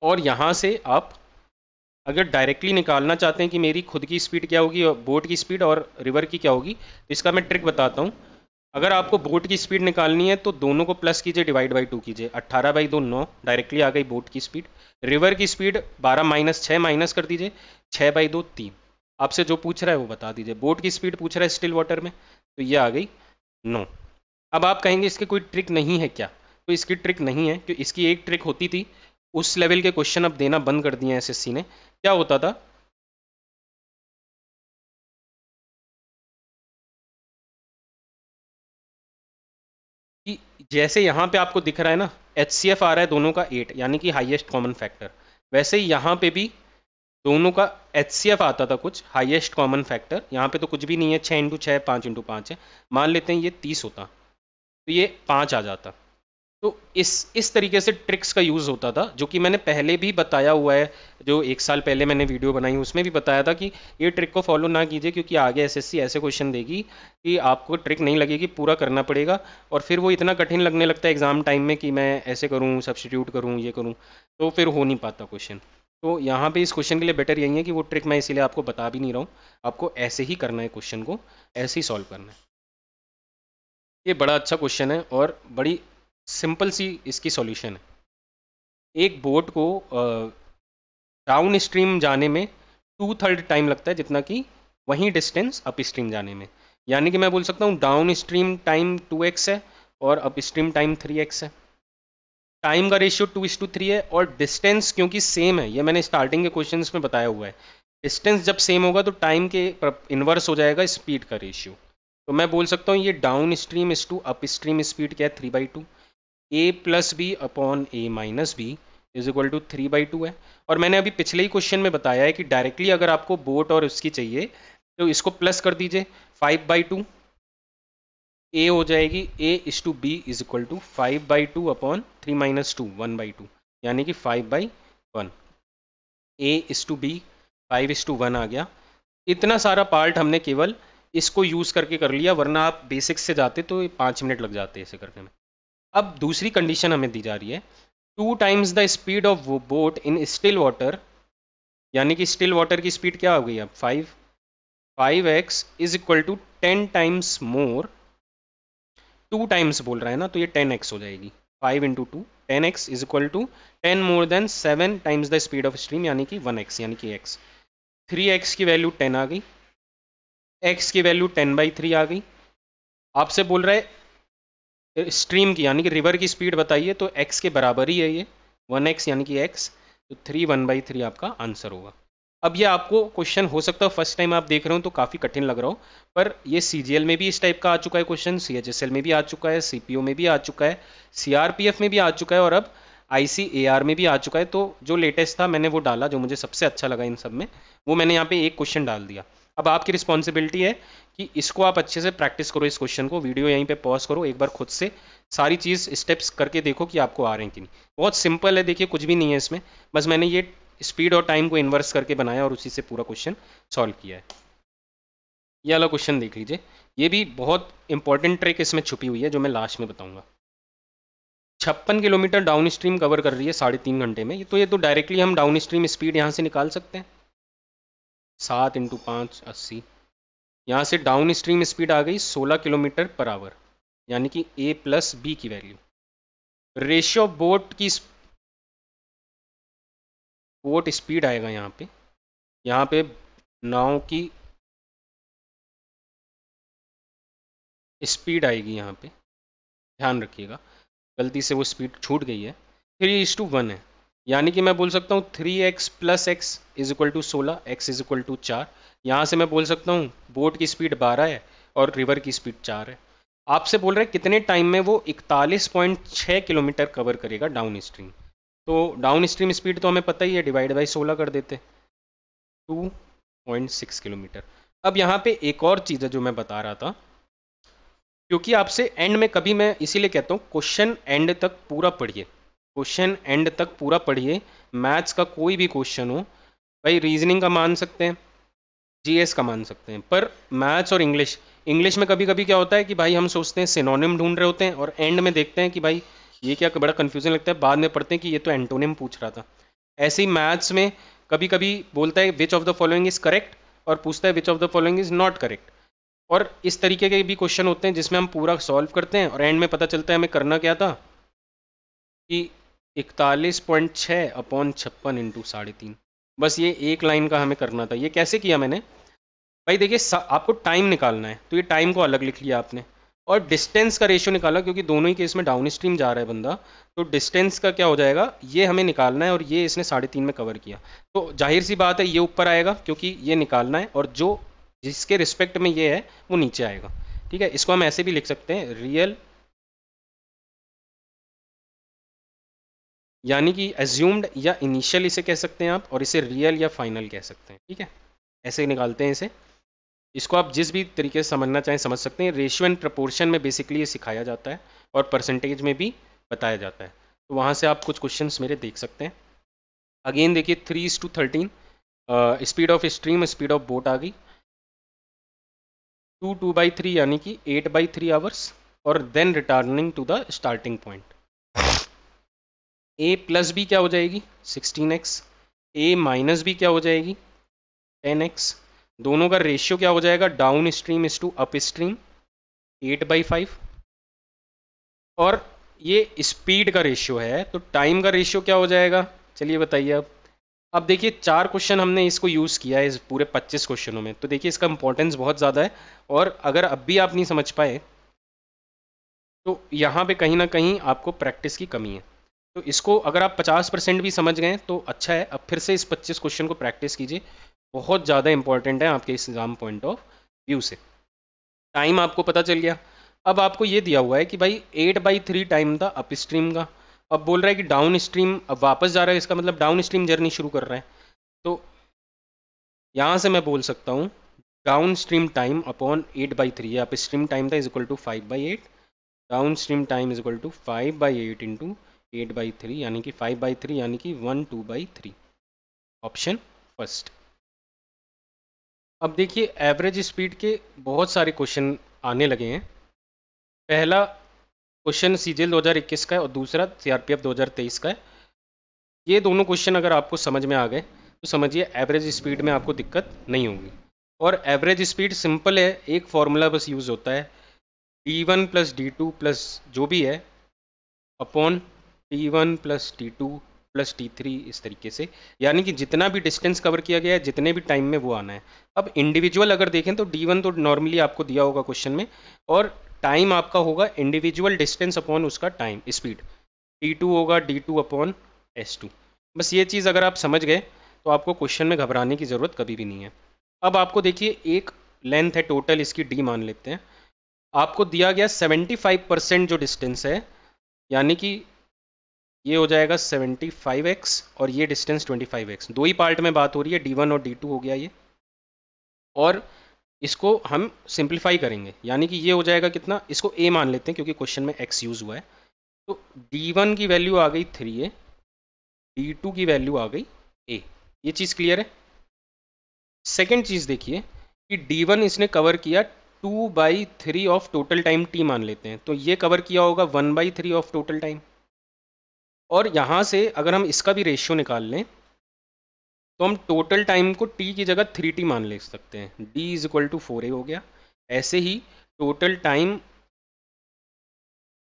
और यहाँ से आप अगर डायरेक्टली निकालना चाहते हैं कि मेरी खुद की स्पीड क्या होगी और बोट की स्पीड और रिवर की क्या होगी, तो इसका मैं ट्रिक बताता हूँ। अगर आपको बोट की स्पीड निकालनी है तो दोनों को प्लस कीजिए, डिवाइड बाई 2 कीजिए। 18/2 9, डायरेक्टली आ गई बोट की स्पीड। रिवर की स्पीड 12 माइनस 6 माइनस कर दीजिए, 6/2 3। आपसे जो पूछ रहा है वो बता दीजिए। बोट की स्पीड पूछ रहा है स्टिल वाटर में, तो ये आ गई 9। अब आप कहेंगे इसकी कोई ट्रिक नहीं है क्या? तो इसकी ट्रिक नहीं है, कि इसकी एक ट्रिक होती थी, उस लेवल के क्वेश्चन अब देना बंद कर दिए हैं एसएससी ने। क्या होता था कि जैसे यहाँ पे आपको दिख रहा है ना, HCF आ रहा है दोनों का 8, यानी कि हाईएस्ट कॉमन फैक्टर, वैसे ही यहाँ पे भी दोनों का HCF आता था कुछ हाईएस्ट कॉमन फैक्टर। यहाँ पे तो कुछ भी नहीं है, 6 इंटू 6 5 इंटू 5 है। मान लेते हैं ये 30 होता, तो ये 5 आ जाता। तो इस तरीके से ट्रिक्स का यूज़ होता था, जो कि मैंने पहले भी बताया हुआ है। जो 1 साल पहले मैंने वीडियो बनाई उसमें भी बताया था कि ये ट्रिक को फॉलो ना कीजिए, क्योंकि आगे एसएससी ऐसे क्वेश्चन देगी कि आपको ट्रिक नहीं लगेगी, पूरा करना पड़ेगा। और फिर वो इतना कठिन लगने लगता है एग्ज़ाम टाइम में कि मैं ऐसे करूँ, सब्सटीट्यूट करूँ, ये करूँ, तो फिर हो नहीं पाता क्वेश्चन। तो यहाँ पे इस क्वेश्चन के लिए बेटर यही है कि वो ट्रिक मैं इसीलिए आपको बता भी नहीं रहा हूँ। आपको ऐसे ही करना है, क्वेश्चन को ऐसे ही सॉल्व करना है। ये बड़ा अच्छा क्वेश्चन है और बड़ी सिंपल सी इसकी सॉल्यूशन है। एक बोट को डाउन स्ट्रीम जाने में 2/3 टाइम लगता है जितना कि वही डिस्टेंस अप स्ट्रीम जाने में। यानी कि मैं बोल सकता हूँ डाउन स्ट्रीम टाइम 2x है और अप स्ट्रीम टाइम 3x है। टाइम का रेशियो 2:3 है और डिस्टेंस क्योंकि सेम है, ये मैंने स्टार्टिंग के क्वेश्चंस में बताया हुआ है, डिस्टेंस जब सेम होगा तो टाइम के इन्वर्स हो जाएगा स्पीड का रेशियो। तो मैं बोल सकता हूँ ये downstream is to upstream speed क्या है 3/2, a plus b upon a minus b is equal to 3/2 है। और मैंने अभी पिछले ही क्वेश्चन में बताया है कि डायरेक्टली अगर आपको बोट और उसकी चाहिए तो इसको प्लस कर दीजिए 5/2, a हो जाएगी a is to b is equal to 5/2 upon 3 minus 2 1/2 यानी कि 5/1। a इज टू बी 5:1 आ गया। इतना सारा पार्ट हमने केवल इसको यूज करके कर लिया, वरना आप बेसिक्स से जाते तो 5 मिनट लग जाते इसे करने में। अब दूसरी कंडीशन हमें दी जा रही है 2 times the speed of boat in still water, यानी कि स्टिल वाटर की स्पीड क्या हो गई अब 5x is equal to 10 times more, 2 times बोल रहा है ना तो ये 10x हो जाएगी, 5 into 2 10x is equal to 10 more than 7 times the speed of stream यानी कि 1x यानी कि x। 3x की वैल्यू 10 आ गई, x की वैल्यू 10/3 आ गई। आपसे बोल रहा है स्ट्रीम की यानी कि रिवर की स्पीड बताइए, तो x के बराबर ही है ये 1x यानी कि x, तो 3 1/3 आपका आंसर होगा। अब ये आपको क्वेश्चन हो सकता है फर्स्ट टाइम आप देख रहे हो तो काफ़ी कठिन लग रहा हो, पर ये CGL में भी इस टाइप का आ चुका है क्वेश्चन, CHSL में भी आ चुका है, CPO में भी आ चुका है, CRPF में भी आ चुका है और अब ICAR में भी आ चुका है। तो जो लेटेस्ट था मैंने वो डाला, जो मुझे सबसे अच्छा लगा इन सब में, वो मैंने यहाँ पे एक क्वेश्चन डाल दिया। अब आपकी रिस्पॉन्सिबिलिटी है कि इसको आप अच्छे से प्रैक्टिस करो, इस क्वेश्चन को वीडियो यहीं पे पॉज करो, एक बार खुद से सारी चीज़ स्टेप्स करके देखो कि आपको आ रहे हैं कि नहीं। बहुत सिंपल है, देखिए कुछ भी नहीं है इसमें, बस मैंने ये स्पीड और टाइम को इन्वर्स करके बनाया और उसी से पूरा क्वेश्चन सॉल्व किया है। ये वाला क्वेश्चन देख लीजिए, ये भी बहुत इंपॉर्टेंट ट्रिक इसमें छुपी हुई है जो मैं लास्ट में बताऊंगा। 56 किलोमीटर डाउन स्ट्रीम कवर कर रही है 3.5 घंटे में, तो ये तो डायरेक्टली हम डाउन स्ट्रीम स्पीड यहाँ से निकाल सकते हैं, 7 × 5 80। यहाँ से डाउन स्ट्रीम स्पीड आ गई 16 किलोमीटर पर आवर, यानी कि a प्लस बी की value. Ratio of boat speed आएगा यहाँ पे नाव की स्पीड आएगी, यहाँ पे ध्यान रखिएगा, गलती से वो स्पीड छूट गई है। 3:1 है, यानी कि मैं बोल सकता हूँ 3x plus x is equal to 16, x is equal to 4। यहाँ से मैं बोल सकता हूँ बोट की स्पीड 12 है और रिवर की स्पीड 4 है। आपसे बोल रहे हैं कितने टाइम में वो 41.6 किलोमीटर कवर करेगा डाउन स्ट्रीम। तो डाउन स्ट्रीम स्पीड तो हमें पता ही है, डिवाइड बाई 16 कर देते, 2.6 किलोमीटर। अब यहाँ पे एक और चीज़ है जो मैं बता रहा था, क्योंकि आपसे एंड में कभी, मैं इसीलिए कहता हूँ क्वेश्चन एंड तक पूरा पढ़िए, क्वेश्चन एंड तक पूरा पढ़िए। मैथ्स का कोई भी क्वेश्चन हो, भाई रीजनिंग का मान सकते हैं, GS का मान सकते हैं, पर मैथ्स और इंग्लिश में कभी कभी क्या होता है कि भाई हम सोचते हैं सिनोनिम ढूंढ रहे होते हैं और एंड में देखते हैं कि भाई ये क्या, बड़ा कन्फ्यूजन लगता है, बाद में पढ़ते हैं कि ये तो एंटोनिम पूछ रहा था। ऐसे ही मैथ्स में कभी कभी बोलता है which of the following is correct और पूछता है which of the following is not correct, और इस तरीके के भी क्वेश्चन होते हैं जिसमें हम पूरा सॉल्व करते हैं और एंड में पता चलता है हमें करना क्या था कि 41.6 अपॉन 56 इंटू 3.5, बस ये एक लाइन का हमें करना था। ये कैसे किया मैंने, भाई देखिए आपको टाइम निकालना है तो ये टाइम को अलग लिख लिया आपने, और डिस्टेंस का रेशियो निकाला, क्योंकि दोनों ही केस में डाउन स्ट्रीम जा रहा है बंदा, तो डिस्टेंस का क्या हो जाएगा, ये हमें निकालना है और ये इसने 3.5 में कवर किया, तो जाहिर सी बात है ये ऊपर आएगा क्योंकि ये निकालना है, और जो जिसके रिस्पेक्ट में ये है वो नीचे आएगा। ठीक है, इसको हम ऐसे भी लिख सकते हैं रियल, यानी कि एज्यूम्ड या इनिशियल इसे कह सकते हैं आप, और इसे रियल या फाइनल कह सकते हैं। ठीक है, ऐसे निकालते हैं इसे। इसको आप जिस भी तरीके से समझना चाहें समझ सकते हैं। रेशियो एंड प्रपोर्शन में बेसिकली ये सिखाया जाता है और परसेंटेज में भी बताया जाता है, तो वहाँ से आप कुछ क्वेश्चंस मेरे देख सकते हैं। अगेन देखिए 3:13 speed of stream, speed of boat आ गई 2/3 यानी कि 8/3 आवर्स, और then returning to the starting point. a plus b क्या हो जाएगी 16x, a माइनस बी क्या हो जाएगी 10x, दोनों का रेशियो क्या हो जाएगा downstream is to upstream 8/5, और ये स्पीड का रेशियो है, तो टाइम का रेशियो क्या हो जाएगा, चलिए बताइए अब देखिए 4 क्वेश्चन हमने इसको यूज़ किया है इस पूरे 25 क्वेश्चनों में, तो देखिए इसका इंपॉर्टेंस बहुत ज़्यादा है। और अगर अब भी आप नहीं समझ पाए तो यहाँ पे कहीं ना कहीं आपको प्रैक्टिस की कमी है। तो इसको अगर आप 50% भी समझ गए तो अच्छा है। अब फिर से इस 25 क्वेश्चन को प्रैक्टिस कीजिए, बहुत ज़्यादा इंपॉर्टेंट है आपके इस एग्जाम पॉइंट ऑफ व्यू से। टाइम आपको पता चल गया। अब आपको ये दिया हुआ है कि भाई 8/3 टाइम था अप स्ट्रीम का। अब बोल रहा है कि डाउन स्ट्रीम अब वापस जा रहा है, इसका मतलब डाउन स्ट्रीम जर्नी शुरू कर रहा है। तो यहाँ से मैं बोल सकता हूँ downstream time upon 8/3, upstream time था is equal to 5/8, downstream time is equal to 5/8 into 8/3, यानी कि 5/3 यानी कि 1/2/3, ऑप्शन फर्स्ट। अब देखिए एवरेज स्पीड के बहुत सारे क्वेश्चन आने लगे हैं। पहला क्वेश्चन सीजीएल 2021 का है और दूसरा सीआरपीएफ 2023 का है। ये दोनों क्वेश्चन अगर आपको समझ में आ गए तो समझिए एवरेज स्पीड में आपको दिक्कत नहीं होगी। और एवरेज स्पीड सिंपल है, एक फॉर्मूला बस यूज़ होता है, d1 प्लस d2 प्लस जो भी है upon t1 plus t2 plus t3, इस तरीके से, यानी कि जितना भी डिस्टेंस कवर किया गया है जितने भी टाइम में वो आना है। अब इंडिविजुअल अगर देखें तो d1 तो नॉर्मली आपको दिया होगा क्वेश्चन में, और टाइम आपका होगा इंडिविजुअल डिस्टेंस अपॉन उसका टाइम स्पीड, t2 होगा d2 अपॉन s2। बस ये चीज़ अगर आप समझ गए तो आपको क्वेश्चन में घबराने की ज़रूरत कभी भी नहीं है। अब आपको देखिए एक लेंथ है टोटल, इसकी d मान लेते हैं। आपको दिया गया 75% जो डिस्टेंस है, यानी कि ये हो जाएगा 75x और ये डिस्टेंस 25x, दो ही पार्ट में बात हो रही है, d1 और d2 हो गया ये। और इसको हम सिंप्लीफाई करेंगे, यानी कि ये हो जाएगा कितना, इसको a मान लेते हैं क्योंकि क्वेश्चन में x यूज हुआ है। तो d1 की वैल्यू आ गई 3a, d2 की वैल्यू आ गई a। ये चीज़ क्लियर है। सेकेंड चीज़ देखिए कि d1 इसने कवर किया 2/3 ऑफ टोटल टाइम t मान लेते हैं, तो ये कवर किया होगा 1/3 ऑफ टोटल टाइम। और यहाँ से अगर हम इसका भी रेशियो निकाल लें तो हम टोटल टाइम को t की जगह 3t मान ले सकते हैं, d is equal to 4a हो गया। ऐसे ही total time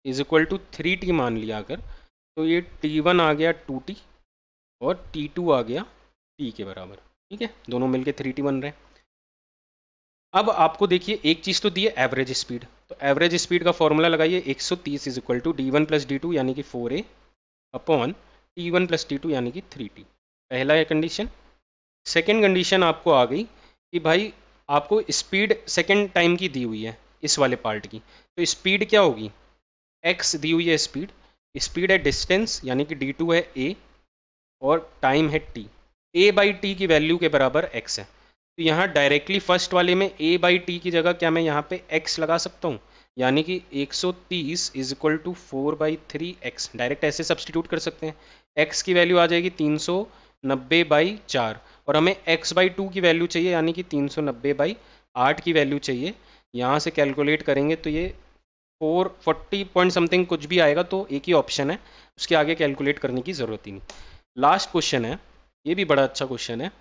is equal to 3t मान लिया अगर, तो ये t1 आ गया 2t और t2 आ गया t के बराबर। ठीक है, दोनों मिलके 3t बन रहे हैं। अब आपको देखिए एक चीज़ तो दी है एवरेज स्पीड, तो एवरेज स्पीड का फॉर्मूला लगाइए 130 is equal to d1 plus d2 यानी कि 4a upon t1 plus t2 यानी कि 3t। पहला है कंडीशन। सेकेंड कंडीशन आपको आ गई कि भाई आपको स्पीड सेकेंड टाइम की दी हुई है इस वाले पार्ट की, तो स्पीड क्या होगी, x दी हुई है स्पीड, स्पीड है डिस्टेंस यानी कि d2 है a और टाइम है t, a/t की वैल्यू के बराबर x है। तो यहाँ डायरेक्टली फर्स्ट वाले में a/t की जगह क्या मैं यहाँ पे x लगा सकता हूँ, यानी कि 130 is equal to 4/3x, direct ऐसे सब्सटीट्यूट कर सकते हैं। x की वैल्यू आ जाएगी 390/4 और हमें x/2 की वैल्यू चाहिए, यानी कि 390/8 की वैल्यू चाहिए। यहाँ से कैलकुलेट करेंगे तो ये 440 पॉइंट समथिंग कुछ भी आएगा, तो एक ही ऑप्शन है, उसके आगे कैलकुलेट करने की ज़रूरत ही नहीं। लास्ट क्वेश्चन है, ये भी बड़ा अच्छा क्वेश्चन है।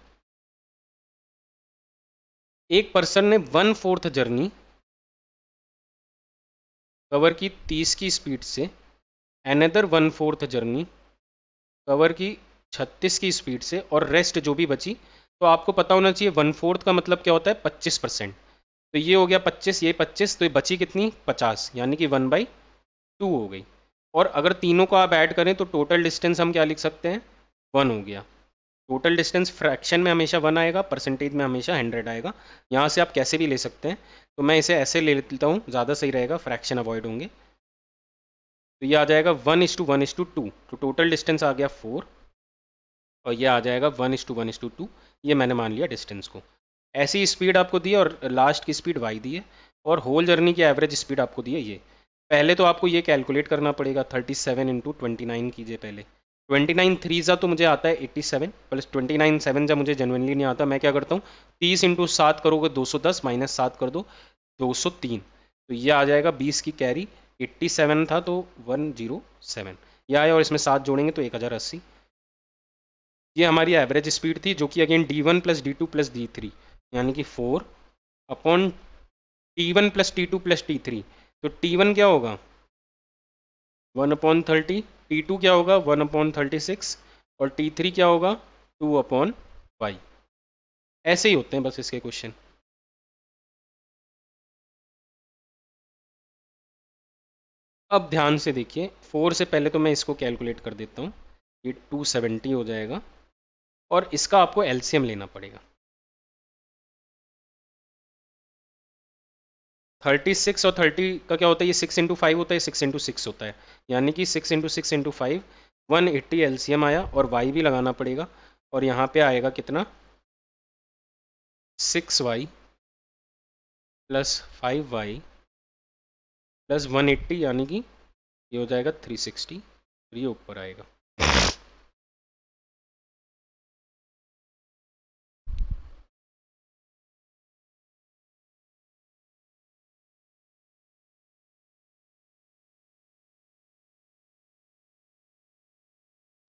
एक पर्सन ने 1/4 जर्नी कवर की 30 की स्पीड से, अनदर 1/4 जर्नी कवर की 36 की स्पीड से और रेस्ट जो भी बची, तो आपको पता होना चाहिए 1/4 का मतलब क्या होता है 25%। तो ये हो गया 25, ये 25, तो ये बची कितनी 50, यानी कि 1/2 हो गई। और अगर तीनों को आप ऐड करें तो टोटल डिस्टेंस हम क्या लिख सकते हैं 1 हो गया। टोटल डिस्टेंस फ्रैक्शन में हमेशा 1 आएगा, परसेंटेज में हमेशा 100 आएगा। यहाँ से आप कैसे भी ले सकते हैं, तो मैं इसे ऐसे ले लेता हूँ, ज़्यादा सही रहेगा, फ्रैक्शन अवॉइड होंगे। तो ये आ जाएगा 1:1:2, तो टोटल डिस्टेंस आ गया 4 और ये आ जाएगा 1:1:2, ये मैंने मान लिया डिस्टेंस को। ऐसी स्पीड आपको दी है और लास्ट की स्पीड y दी है और होल जर्नी की एवरेज स्पीड आपको दी है ये। पहले तो आपको ये कैलकुलेट करना पड़ेगा, 37 × 29 कीजिए पहले। 29 3 तो मुझे आता है 87 प्लस 29 7 मुझे जेनुइनली नहीं आता, मैं क्या करता हूँ 30 × 7 करोगे 210, माइनस 7 कर दो 203, तो ये आ जाएगा 20 की कैरी, 87 था तो 107 ये आया और इसमें 7 जोड़ेंगे तो 1080। ये हमारी एवरेज स्पीड थी, जो कि again d1 plus d2 plus d3 यानी कि 4 upon t1 plus t2 plus t3। तो t1 क्या होगा 1/30, T2 क्या होगा 1/36 और T3 क्या होगा 2/y। ऐसे ही होते हैं बस इसके क्वेश्चन। अब ध्यान से देखिए, 4 से पहले तो मैं इसको कैलकुलेट कर देता हूँ, ये 270 हो जाएगा और इसका आपको एलसीएम लेना पड़ेगा। 36 और 30 का क्या होता है, ये 6 इंटू 5 होता है, 6 इंटू 6 होता है, यानी कि 6 इंटू 6 इंटू 5 180 एलसीएम आया और y भी लगाना पड़ेगा और यहाँ पे आएगा कितना 6y प्लस 5y प्लस 180, यानी कि ये हो जाएगा 360 और ये ऊपर आएगा।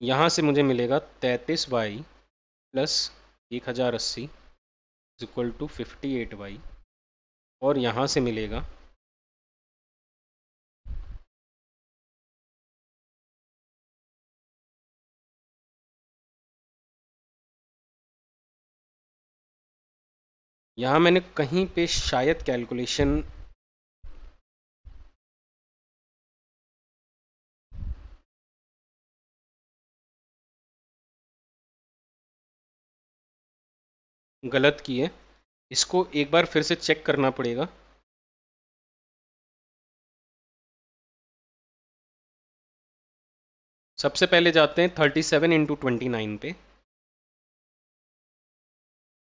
यहाँ से मुझे मिलेगा 33y plus 1080 equal to 58y और यहाँ से मिलेगा यहाँ मैंने कहीं पे शायद कैलकुलेशन गलत की है, इसको एक बार फिर से चेक करना पड़ेगा। सबसे पहले जाते हैं 37 इंटू 29 पे,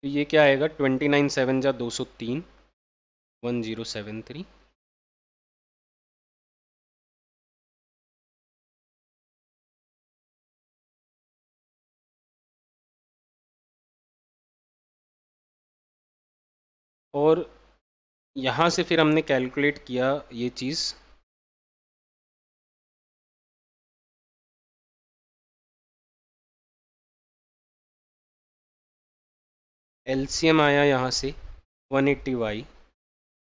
तो ये क्या आएगा 29 7 जा 203 1073 और यहाँ से फिर हमने कैलकुलेट किया ये चीज़, एलसीएम आया यहाँ से 180y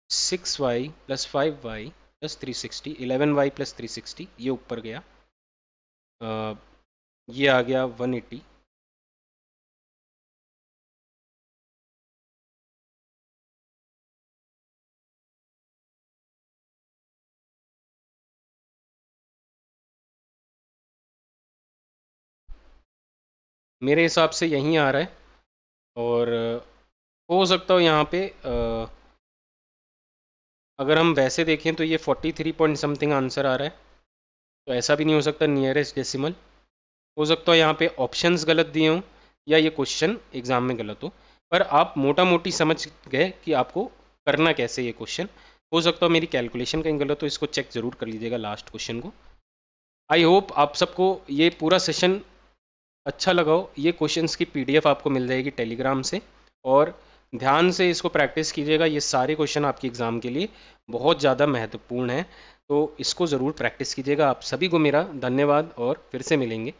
6y plus 5y plus 360 11y plus 360 ये ऊपर गया, ये आ गया 180 मेरे हिसाब से यहीं आ रहा है और हो सकता हो यहाँ पे अगर हम वैसे देखें तो ये 43 पॉइंट समथिंग आंसर आ रहा है, तो ऐसा भी नहीं हो सकता नियरेस्ट डेसिमल, हो सकता है यहाँ पे ऑप्शंस गलत दिए हों या ये क्वेश्चन एग्जाम में गलत हो, पर आप मोटा मोटी समझ गए कि आपको करना कैसे ये क्वेश्चन। हो सकता हो मेरी कैलकुलेशन कहीं गलत हो, इसको चेक ज़रूर कर लीजिएगा लास्ट क्वेश्चन को। आई होप आप सबको ये पूरा सेशन अच्छा लगा हो। ये क्वेश्चंस की पीडीएफ आपको मिल जाएगी टेलीग्राम से और ध्यान से इसको प्रैक्टिस कीजिएगा, ये सारे क्वेश्चन आपके एग्ज़ाम के लिए बहुत ज़्यादा महत्वपूर्ण हैं, तो इसको ज़रूर प्रैक्टिस कीजिएगा। आप सभी को मेरा धन्यवाद और फिर से मिलेंगे।